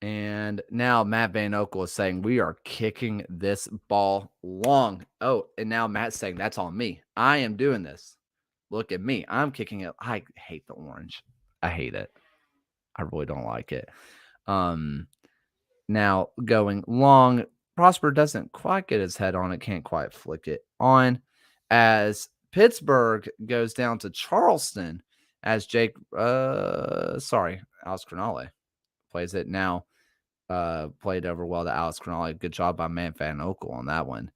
And now Matt Van Okel is saying, we are kicking this ball long. Oh, and now Matt's saying, that's on me. I am doing this. Look at me. I'm kicking it. I hate the orange. I hate it. I really don't like it. Now going long, Prosper doesn't quite get his head on it. Can't quite flick it on. As Pittsburgh goes down to Charleston as Alex Crognale plays it now. Played over well to Alex Crognale. Good job by Matt Van Okel on that one.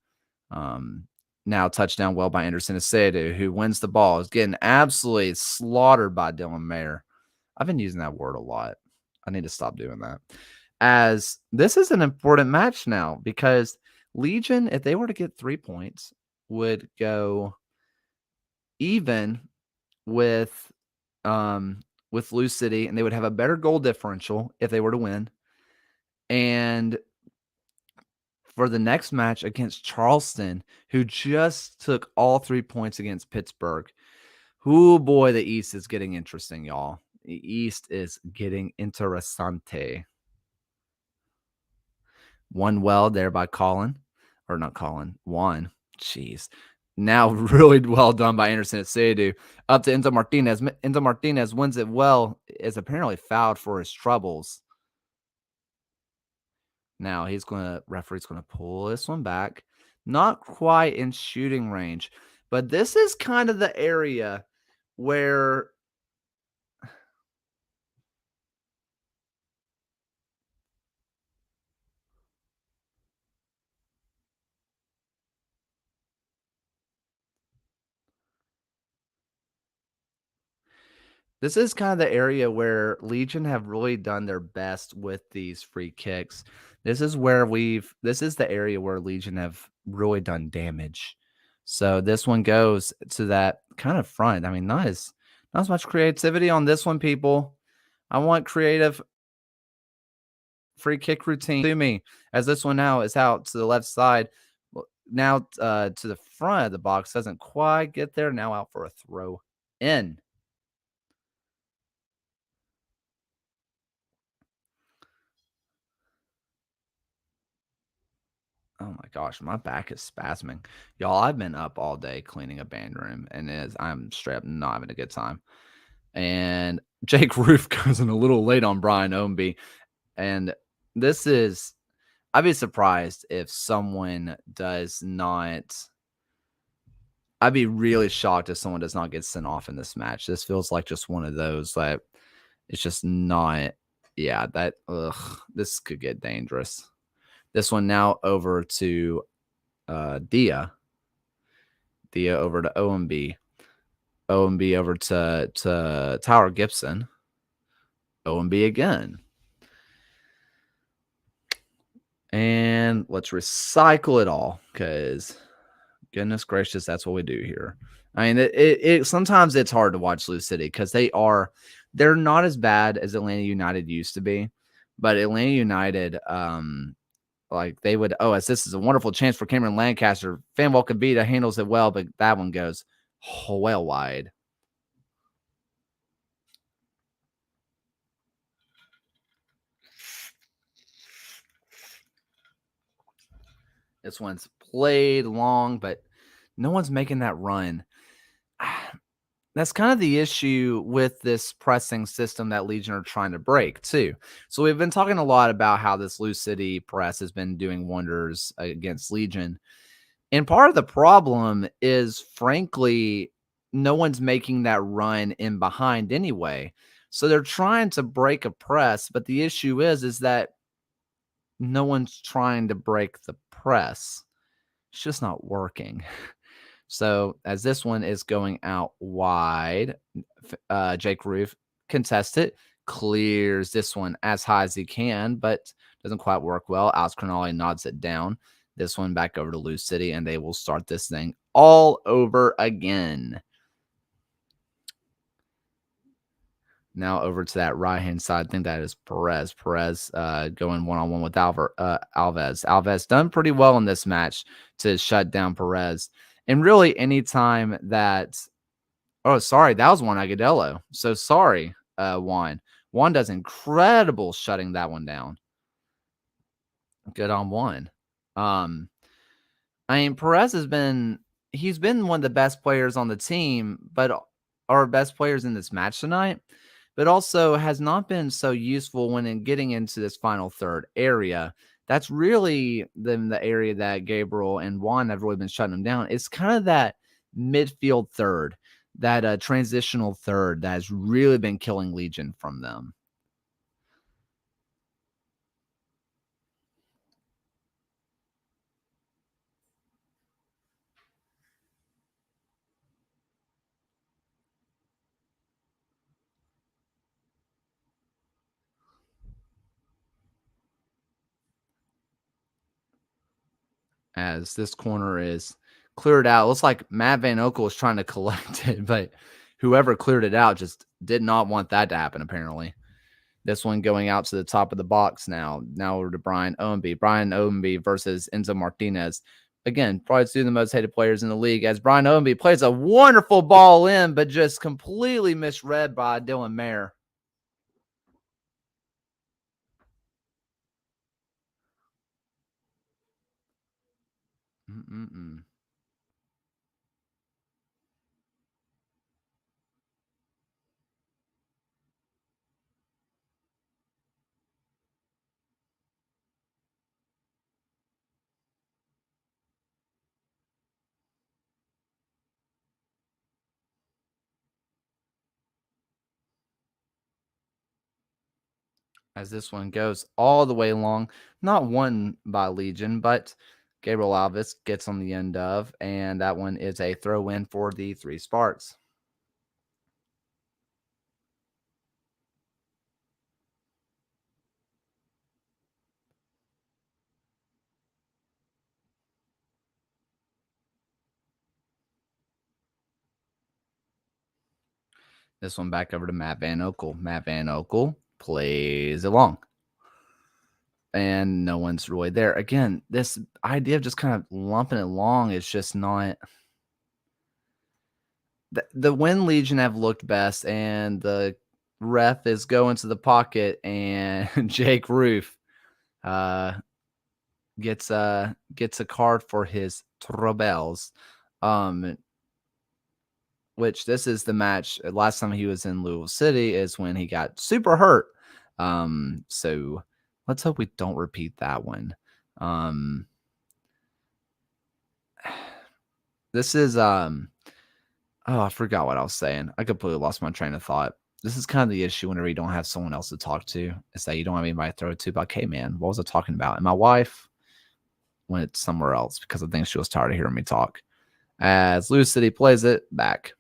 Now touchdown well by Anderson Acedo, who wins the ball. Is getting absolutely slaughtered by Dylan Mayer. I've been using that word a lot. I need to stop doing that. As this is an important match now because Legion, if they were to get 3 points, would go even with Lou City, and they would have a better goal differential if they were to win. And for the next match against Charleston, who just took all 3 points against Pittsburgh. Oh boy, the East is getting interesting, y'all. The East is getting interessante. One well there by Colin, or not Colin, Juan. Jeez. Now really well done by Anderson at Seydu. Up to Enzo Martinez. Enzo Martinez wins it well, is apparently fouled for his troubles. Now referee's gonna pull this one back. Not quite in shooting range, but this is kind of the area where Legion have really done their best with these free kicks. This is the area where Legion have really done damage. So this one goes to that kind of front. I mean, not as much creativity on this one, people. I want creative free kick routine to me, as this one now is out to the left side. Now to the front of the box, doesn't quite get there. Now out for a throw in. Oh my gosh, my back is spasming. Y'all, I've been up all day cleaning a band room, and I'm straight up not having a good time. And Jake Roof goes in a little late on Brian Ownby. And I'd be surprised if someone does not. I'd be really shocked if someone does not get sent off in this match. This feels like just one of those that it's just not. Yeah, this could get dangerous. This one now over to Dia. Dia over to OMB. OMB over to Tower Gibson. OMB again. And let's recycle it all, because goodness gracious, that's what we do here. I mean, it sometimes it's hard to watch Lou City because they're not as bad as Atlanta United used to be, but Atlanta United, like they would, as this is a wonderful chance for Cameron Lancaster. Fanwell Kavita handles it well, but that one goes well wide. This one's played long, but no one's making that run. That's kind of the issue with this pressing system that Legion are trying to break, too. So we've been talking a lot about how this Lou City press has been doing wonders against Legion. And part of the problem is, frankly, no one's making that run in behind anyway. So they're trying to break a press, but the issue is that no one's trying to break the press. It's just not working. So as this one is going out wide, Jake Roof contests it, clears this one as high as he can, but doesn't quite work well. Alex Cronali nods it down. This one back over to Lou City, and they will start this thing all over again. Now over to that right-hand side. I think that is Perez. Perez going one-on-one with Alves. Alves done pretty well in this match to shut down Perez. And really, anytime that – oh, sorry, that was Juan Agudelo. So sorry, Juan. Juan does incredible shutting that one down. Good on Juan. I mean, Perez he's been one of the best players on the team, but our best players in this match tonight, but also has not been so useful when getting into this final third area. That's really the area that Gabriel and Juan have really been shutting them down. It's kind of that midfield third, that transitional third that has really been killing Legion from them. As this corner is clear it out. It looks like Matt Van Okel was trying to collect it, but whoever cleared it out just did not want that to happen, apparently. This one going out to the top of the box now. Now over to Brian Owenby. Brian Owenby versus Enzo Martinez. Again, probably two of the most hated players in the league, as Brian Owenby plays a wonderful ball in, but just completely misread by Dylan Mayer. As this one goes all the way long, not won by Legion, but Gabriel Alves gets on the end of, and that one is a throw in for the 3 Sparks. This one back over to Matt Van Okel. Matt Van Okel plays it long. And no one's really there. Again, this idea of just kind of lumping it long is just not. The Win Legion have looked best, and the ref is going to the pocket, and Jake Roof gets a card for his troubles. Which this is the match. Last time he was in Louisville City is when he got super hurt. So let's hope we don't repeat that one. This is oh, I forgot what I was saying. I completely lost my train of thought. This is kind of the issue whenever you don't have someone else to talk to. Is that you don't have anybody to throw it to. Like, hey man, what was I talking about? And my wife went somewhere else because I think she was tired of hearing me talk. As Louisville City plays it back.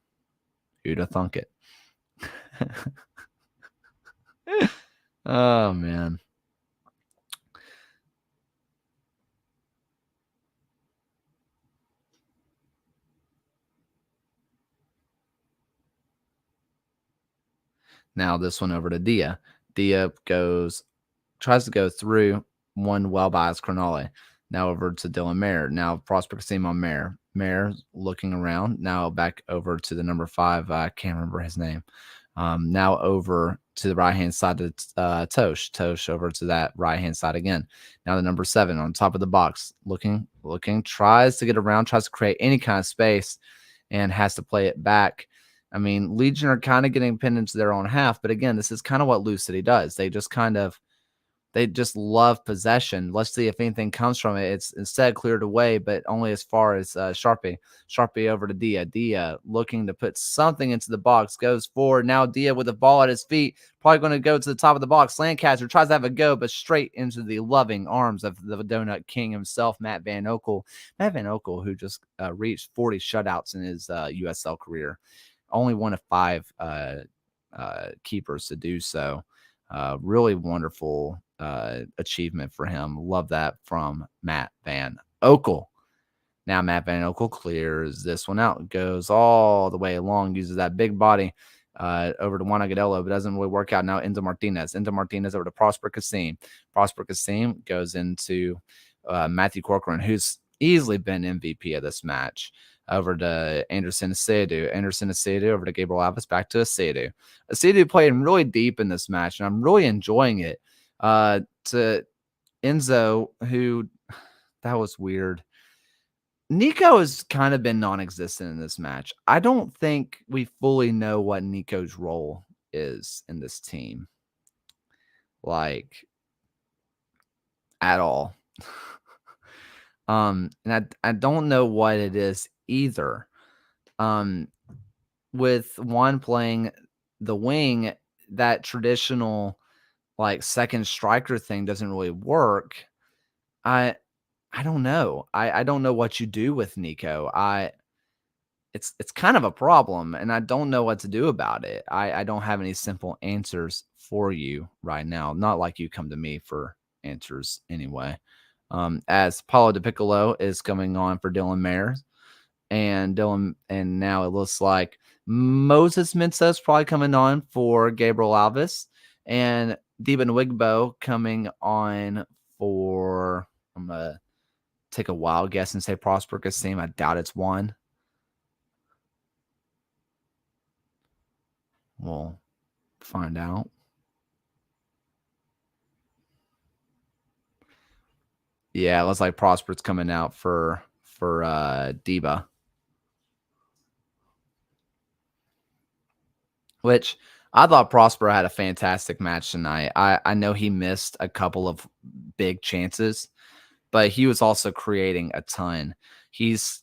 Who'd have thunk it? Oh, man. Now this one over to Dia. Dia tries to go through one well by his Cronulla. Now over to Dylan Mayer. Now Prosper Kasim on Mayer. Mayer looking around. Now back over to the number 5. I can't remember his name. Now over to the right-hand side to Tosh. Tosh over to that right-hand side again. Now the number 7 on top of the box. Looking, tries to get around, tries to create any kind of space, and has to play it back. I mean, Legion are kind of getting pinned into their own half, but again, this is kind of what Louisville City does. They just love possession. Let's see if anything comes from it. It's instead cleared away, but only as far as Sharpie. Sharpie over to Dia. Dia looking to put something into the box. Goes forward. Now Dia with the ball at his feet. Probably going to go to the top of the box. Lancaster tries to have a go, but straight into the loving arms of the Donut King himself, Matt Van Okel. Matt Van Okel, who just reached 40 shutouts in his USL career. Only one of 5 keepers to do so. Really wonderful achievement for him. Love that from Matt Van Okel. Now Matt Van Okel clears this one out. Goes all the way along. Uses that big body over to Juan Agudelo, but doesn't really work out. Now into Martinez. Into Martinez over to Prosper Kasim. Prosper Kasim goes into Matthew Corcoran, who's easily been MVP of this match. Over to Anderson Asedu. Anderson Asedu over to Gabriel Alves. Back to Asedu. Asedu playing really deep in this match, and I'm really enjoying it. To Enzo, who that was weird. Nico has kind of been non-existent in this match. I don't think we fully know what Nico's role is in this team. Like, at all. And I don't know what it is either. With Juan playing the wing, that traditional like second striker thing doesn't really work. I don't know. I don't know what you do with Nico. It's kind of a problem, and I don't know what to do about it. I don't have any simple answers for you right now. Not like you come to me for answers anyway. As Paulo Di Piccolo is coming on for Dylan Mayer. and Dylan, and now it looks like Moses Mensah is probably coming on for Gabriel Alves, and Deben Wigbo coming on for. I'm gonna take a wild guess and say Prosper Kassim. I doubt it's one. We'll find out. Yeah, it looks like Prosper's coming out for Deba. Which I thought Prosper had a fantastic match tonight. I know he missed a couple of big chances, but he was also creating a ton. He's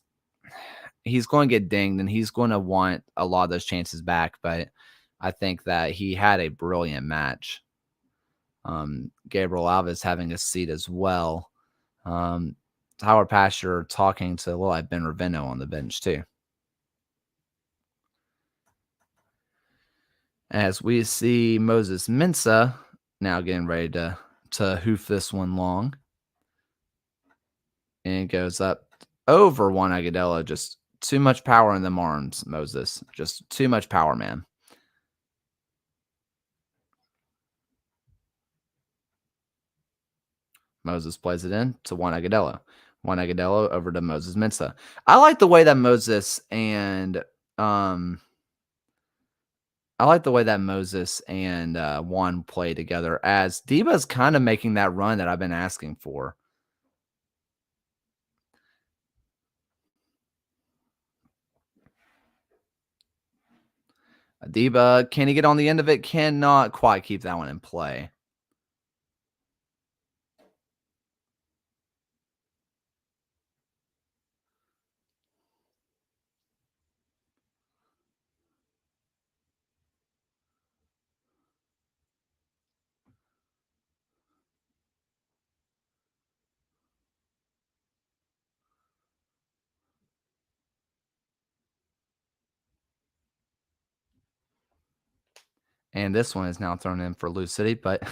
going to get dinged and he's going to want a lot of those chances back, but I think that he had a brilliant match. Gabriel Alves having a seat as well. Howard Pasher talking to Ben Ravino on the bench too. As we see Moses Mensah now getting ready to hoof this one long. And it goes up over Juan Agudelo. Just too much power in them arms, Moses. Just too much power, man. Moses plays it in to Juan Agudelo. Juan Agudelo over to Moses Mensah. I like the way that Moses and Juan play together, as Deba's kind of making that run that I've been asking for. Deba, can he get on the end of it? Cannot quite keep that one in play. And this one is now thrown in for Lou City, but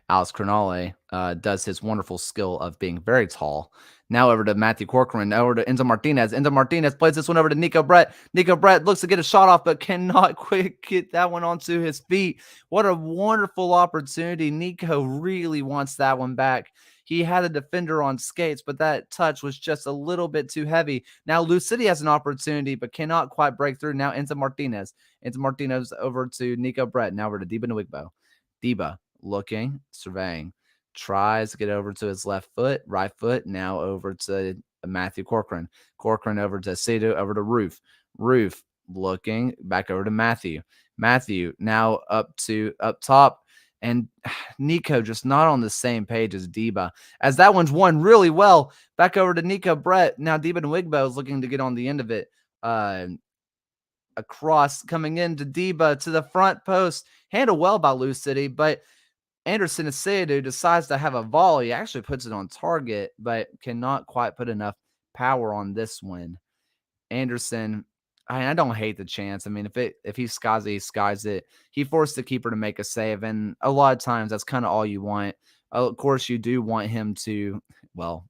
Alex Cronale does his wonderful skill of being very tall. Now over to Matthew Corcoran, over to Enzo Martinez. Enzo Martinez plays this one over to Nico Brett. Nico Brett looks to get a shot off, but cannot quite get that one onto his feet. What a wonderful opportunity. Nico really wants that one back. He had a defender on skates, but that touch was just a little bit too heavy. Now Lou City has an opportunity, but cannot quite break through. Now Enzo Martinez. Enzo Martinez over to Nico Brett. Now over to Deba Nwigbo. Deba looking, surveying, tries to get over to his left foot, right foot. Now over to Matthew Corcoran. Corcoran over to Sato, over to Roof. Roof looking, back over to Matthew. Matthew now up top. And Nico just not on the same page as Deba, as that one's won really well. Back over to Nico Brett. Now Deba Nwigbo is looking to get on the end of it. Across, coming into Deba to the front post. Handled well by Lou City, but Anderson Asedu decides to have a volley. Actually puts it on target, but cannot quite put enough power on this one. Anderson, I don't hate the chance. I mean, if he skies it, he skies it. He forced the keeper to make a save, and a lot of times that's kind of all you want. Of course, you do want him to, well,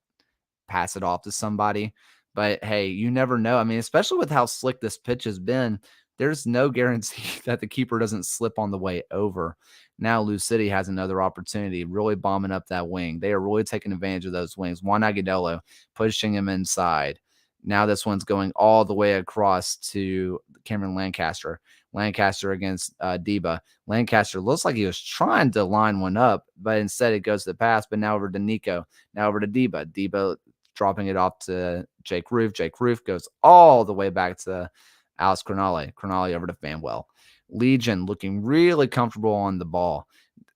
pass it off to somebody. But hey, you never know. I mean, especially with how slick this pitch has been, there's no guarantee that the keeper doesn't slip on the way over. Now Lou City has another opportunity, really bombing up that wing. They are really taking advantage of those wings. Juan Agudelo pushing him inside. Now this one's going all the way across to Cameron Lancaster. Lancaster against Deba. Lancaster looks like he was trying to line one up, but instead it goes to the pass. But now over to Nico. Now over to Deba. Deba dropping it off to Jake Roof. Jake Roof goes all the way back to Alex Cronale. Cronale over to Fanwell. Legion looking really comfortable on the ball.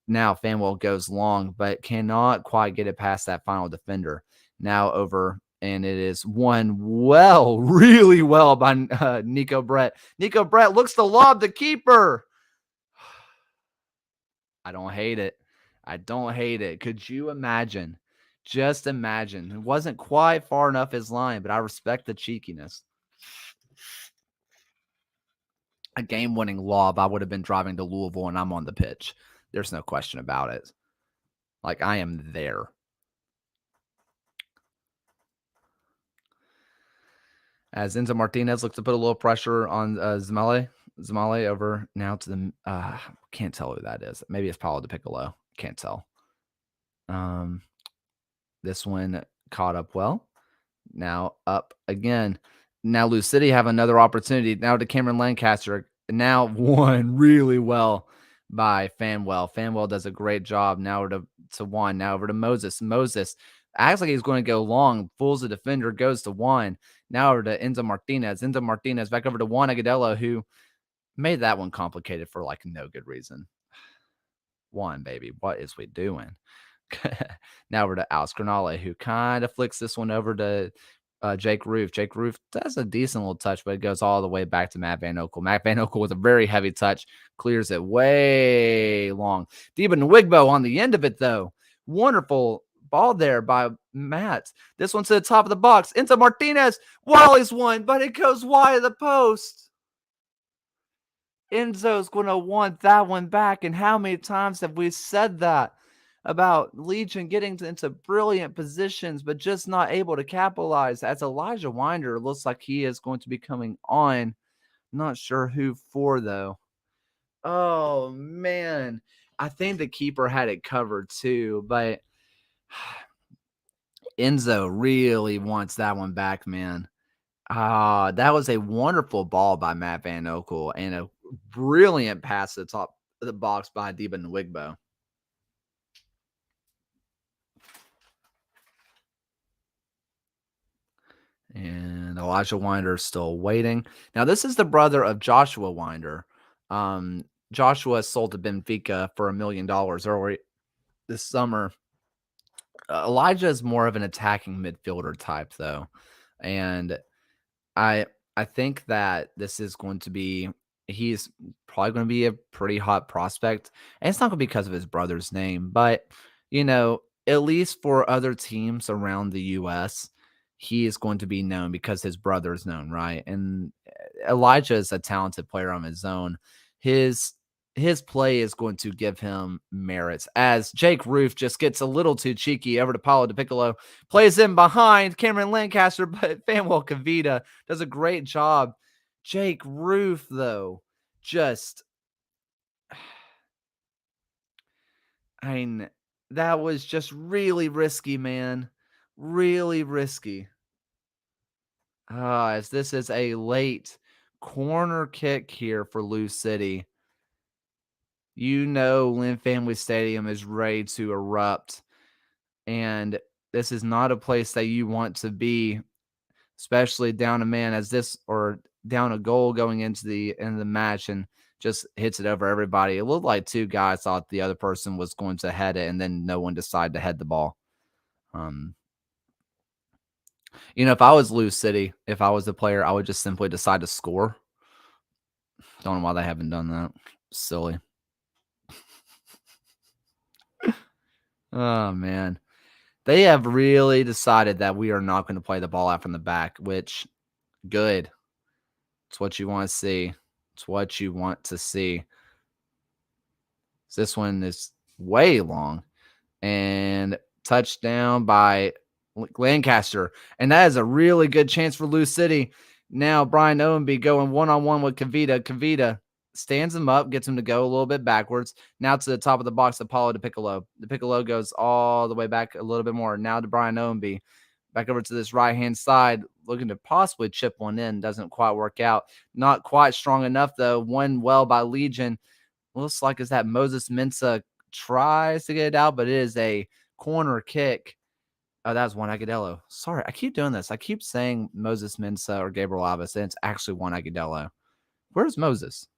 Now Fanwell goes long, but cannot quite get it past that final defender. Now over, and it is won well, really well by Nico Brett. Nico Brett looks to lob the keeper. I don't hate it. I don't hate it. Could you imagine? Just imagine. It wasn't quite far enough his line, but I respect the cheekiness. A game-winning lob, I would have been driving to Louisville and I'm on the pitch. There's no question about it. Like, I am there. As Enzo Martinez looks to put a little pressure on Zamale. Zamale over now to the can't tell who that is. Maybe it's Paulo de Piccolo. Can't tell. This one caught up well. Now up again. Now Lou City have another opportunity. Now to Cameron Lancaster. Now won really well by Fanwell. Fanwell does a great job. Now to Juan. Now over to Moses. Moses acts like he's going to go long. Fools the defender. Goes to Juan. Now over to Enzo Martinez. Enzo Martinez back over to Juan Agadello, who made that one complicated for like no good reason. Juan, baby, what is we doing? Now over to Alex Granale, who kind of flicks this one over to Jake Roof. Jake Roof does a decent little touch, but it goes all the way back to Matt Van Oekel. Matt Van Oekel with a very heavy touch, clears it way long. Deba Nwigbo on the end of it, though. Wonderful ball there by Matt. This one to the top of the box. Into Martinez. Wally's one, but it goes wide of the post. Enzo's going to want that one back. And how many times have we said that about Legion getting into brilliant positions, but just not able to capitalize? As Elijah Winder looks like he is going to be coming on. Not sure who for, though. Oh, man. I think the keeper had it covered, too, but Enzo really wants that one back, man. That was a wonderful ball by Matt Van Oekel and a brilliant pass to the top of the box by Deba Nwigbo. And Elijah Winder is still waiting. Now, this is the brother of Joshua Winder. Joshua sold to Benfica for $1 million early this summer. Elijah is more of an attacking midfielder type, though. And I think that this is going to be, he's probably going to be a pretty hot prospect. And it's not going to be because of his brother's name, but, you know, at least for other teams around the U.S., he is going to be known because his brother is known, right? And Elijah is a talented player on his own. His play is going to give him merits, as Jake Roof just gets a little too cheeky over to Paulo DePiccolo, plays in behind Cameron Lancaster, but Fanuel Kavita does a great job. Jake Roof, though, just, I mean, that was just really risky, man. Really risky. As this is a late corner kick here for Lou City. You know Lynn Family Stadium is ready to erupt, and this is not a place that you want to be, especially down a man as this, or down a goal going into the end of the match, and just hits it over everybody. It looked like two guys thought the other person was going to head it, and then no one decided to head the ball. You know, if I was Lou City, if I was the player, I would just simply decide to score. Don't know why they haven't done that. Silly. Oh, man. They have really decided that we are not going to play the ball out from the back, which, good. It's what you want to see. It's what you want to see. This one is way long. And touchdown by Lancaster. And that is a really good chance for Lou City. Now Brian Owenby going one-on-one with Kavita. Kavita stands him up, gets him to go a little bit backwards. Now to the top of the box, Apollo DePiccolo. DePiccolo goes all the way back a little bit more. Now to Brian Owenby. Back over to this right-hand side, looking to possibly chip one in. Doesn't quite work out. Not quite strong enough, though. Won well by Legion. Looks like is that Moses Mensah tries to get it out, but it is a corner kick. Oh, that was Juan Agadello. Sorry, I keep doing this. I keep saying Moses Mensah or Gabriel Abbas, and it's actually Juan Agadello. Where's Moses?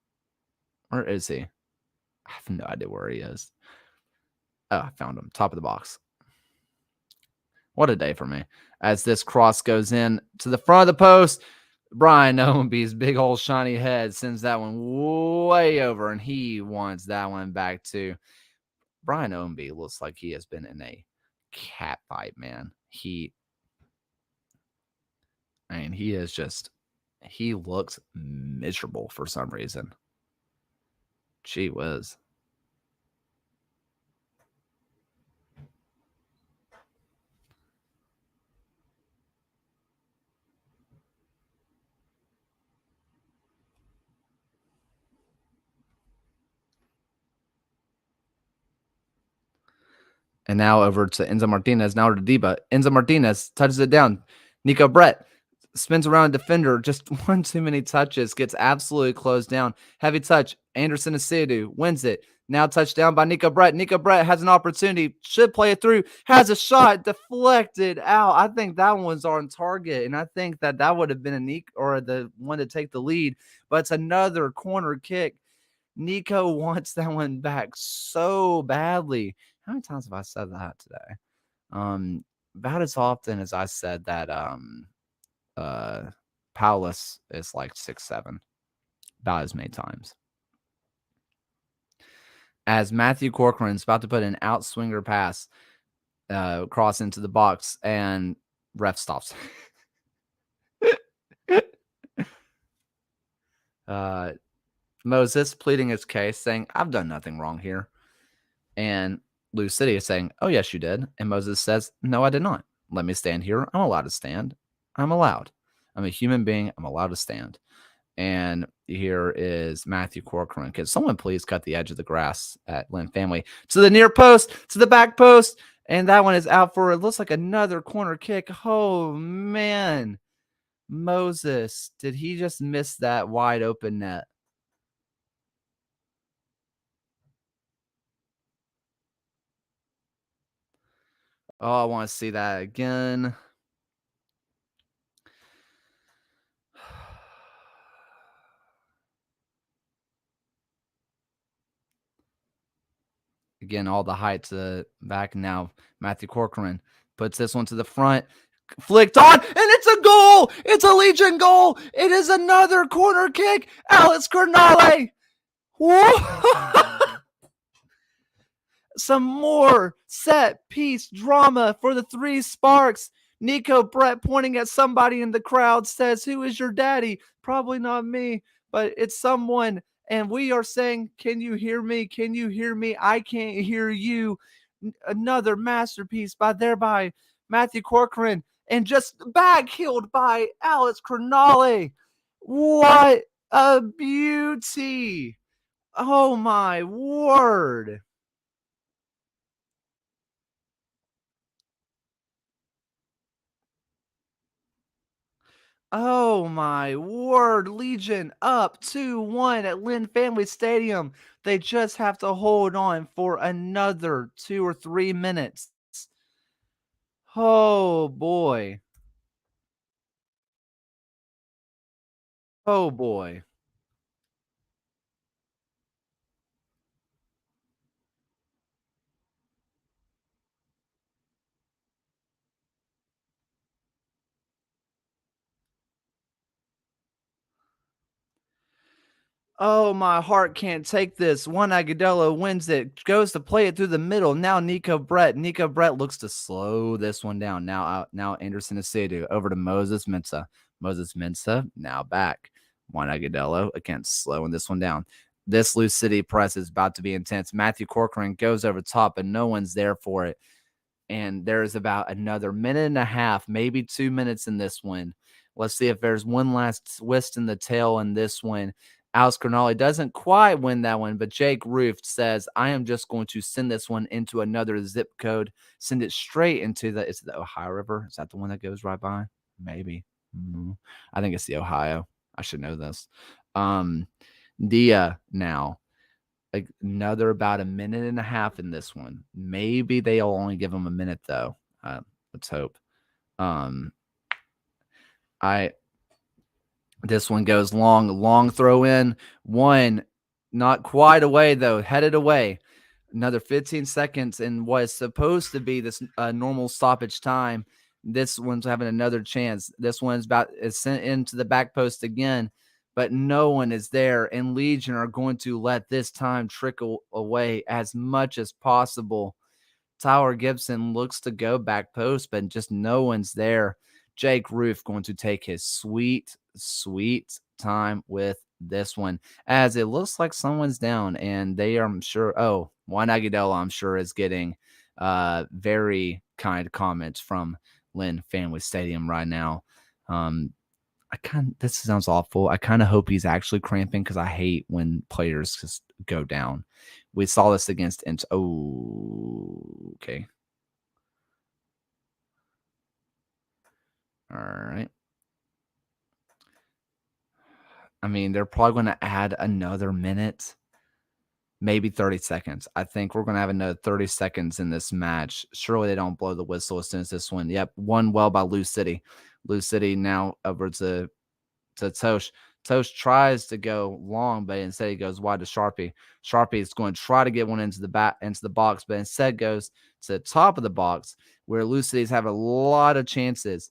Where is he? I have no idea where he is. Oh, I found him. Top of the box. What a day for me. As this cross goes in to the front of the post, Brian Owenby's big old shiny head sends that one way over, and he wants that one back too. Brian Owenby looks like he has been in a cat fight, man. He is just, he looks miserable for some reason. Gee whiz. And now over to Enzo Martinez. Now to Deba. Enzo Martinez touches it down. Nico Brett spins around a defender. Just one too many touches. Gets absolutely closed down. Heavy touch. Anderson Asidu wins it. Now touchdown by Nico Brett. Nico Brett has an opportunity. Should play it through. Has a shot. Deflected out. I think that one's on target. And I think that would have been a Nico or the one to take the lead. But it's another corner kick. Nico wants that one back so badly. How many times have I said that today? About as often as I said that Paulus is like 6'7". About as many times. As Matthew Corcoran's about to put an outswinger pass cross into the box, and ref stops. Moses pleading his case, saying, I've done nothing wrong here. And Lou City is saying, oh, yes, you did. And Moses says, no, I did not. Let me stand here. I'm allowed to stand. I'm allowed. I'm a human being. I'm allowed to stand. And here is Matthew Corcoran. Can someone please cut the edge of the grass at Lynn Family to the near post, to the back post? And that one is out for, it looks like another corner kick. Oh, man. Moses, did he just miss that wide open net? Oh, I want to see that again. Again, all the height to the back. Now, Matthew Corcoran puts this one to the front. Flicked on, and it's a goal. It's a Legion goal. It is another corner kick. Alex Cornale. Some more set piece drama for the Three Sparks. Nico Brett pointing at somebody in the crowd says, who is your daddy? Probably not me, but it's someone. And we are saying, can you hear me? Can you hear me? I can't hear you. Another masterpiece by Matthew Corcoran. And just backheeled by Alex Cornale. What a beauty. Oh, my word. Oh, my word. Legion up 2-1 at Lynn Family Stadium. They just have to hold on for another 2 or 3 minutes. Oh, boy. Oh, boy. Oh, my heart can't take this. Juan Agudelo wins it, goes to play it through the middle. Now Nico Brett. Nico Brett looks to slow this one down. Now Anderson Asidu over to Moses Mensah. Moses Mensah now back. Juan Agudelo again slowing this one down. This Lou City press is about to be intense. Matthew Corcoran goes over top, and no one's there for it. And there's about another minute and a half, maybe 2 minutes in this one. Let's see if there's one last twist in the tail in this one. Alex Cornale doesn't quite win that one, but Jake Roof says, I am just going to send this one into another zip code, send it straight into is it the Ohio River? Is that the one that goes right by? Maybe. I think it's the Ohio. I should know this. Dia now. Another about a minute and a half in this one. Maybe they'll only give him a minute, though. Let's hope. This one goes long throw in. One, not quite away, though. Headed away. Another 15 seconds in what is supposed to be this normal stoppage time. This one's having another chance. This one's is sent into the back post again, but no one is there. And Legion are going to let this time trickle away as much as possible. Tyler Gibson looks to go back post, but just no one's there. Jake Roof going to take his sweet time with this one, as it looks like someone's down, and they are, I'm sure. Oh, Juan Agudelo, I'm sure, is getting very comments from Lynn Family Stadium right now. This sounds awful. I kind of hope he's actually cramping, because I hate when players just go down. We saw this against okay. All right. I mean, they're probably going to add another minute, maybe 30 seconds. I think we're going to have another 30 seconds in this match. Surely they don't blow the whistle as soon as this one. Yep, won well by Lou City. Lou City now over to Tosh. Tosh tries to go long, but instead he goes wide to Sharpie. Sharpie is going to try to get one into the box, but instead goes to the top of the box where Lou City's have a lot of chances.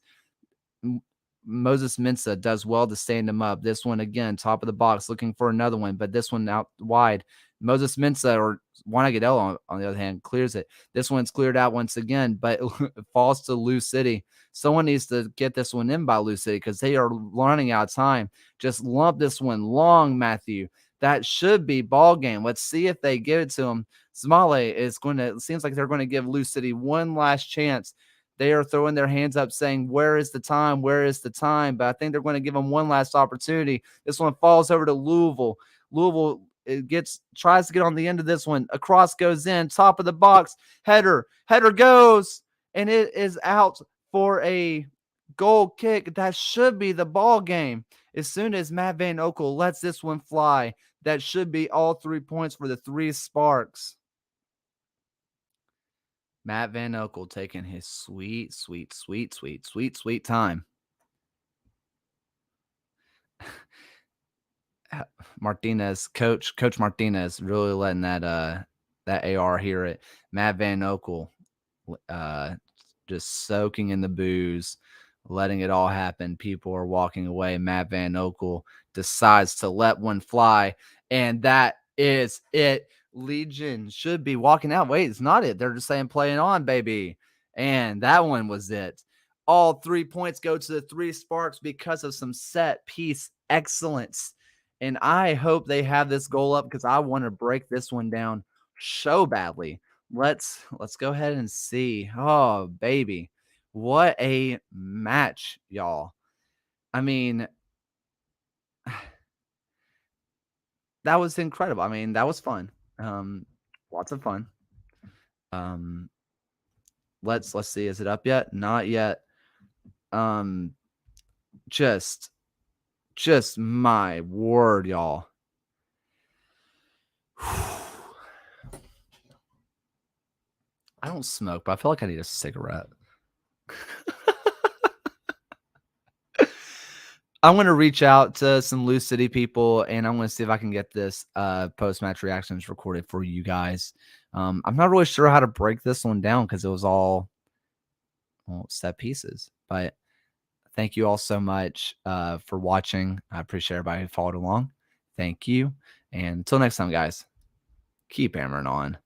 Moses Mensah does well to stand him up. This one again, top of the box, looking for another one, but this one out wide. Moses Mensah or Juan Aguadel on the other hand clears it. This one's cleared out once again, but it falls to Lou City. Someone needs to get this one in by Lou City because they are running out of time. Just lump this one long, Matthew. That should be ball game. Let's see if they give it to him. Smale is going to. It seems like they're going to give Lou City one last chance. They are throwing their hands up saying, where is the time? Where is the time? But I think they're going to give them one last opportunity. This one falls over to Louisville. Louisville tries to get on the end of this one. Across goes in, top of the box. Header goes, and it is out for a goal kick. That should be the ball game. As soon as Matt Van Okel lets this one fly, that should be all 3 points for the Three Sparks. Matt Van Okel taking his sweet time. Martinez, Coach Martinez, really letting that AR hear it. Matt Van Okel, just soaking in the booze, letting it all happen. People are walking away. Matt Van Okel decides to let one fly, and that is it. Legion should be walking out. Wait, it's not it. They're just saying playing on, baby. And that one was it. All 3 points go to the Three Sparks because of some set piece excellence. And I hope they have this goal up because I want to break this one down so badly. Let's go ahead and see. Oh, baby. What a match, y'all. I mean, that was incredible. I mean, that was fun. Lots of fun. Let's see. Is it up yet? Not yet. Just my word, y'all. I don't smoke, but I feel like I need a cigarette. I'm going to reach out to some Lou City people, and I'm going to see if I can get this post-match reactions recorded for you guys. I'm not really sure how to break this one down because it was all set pieces. But thank you all so much for watching. I appreciate everybody who followed along. Thank you. And until next time, guys, keep hammering on.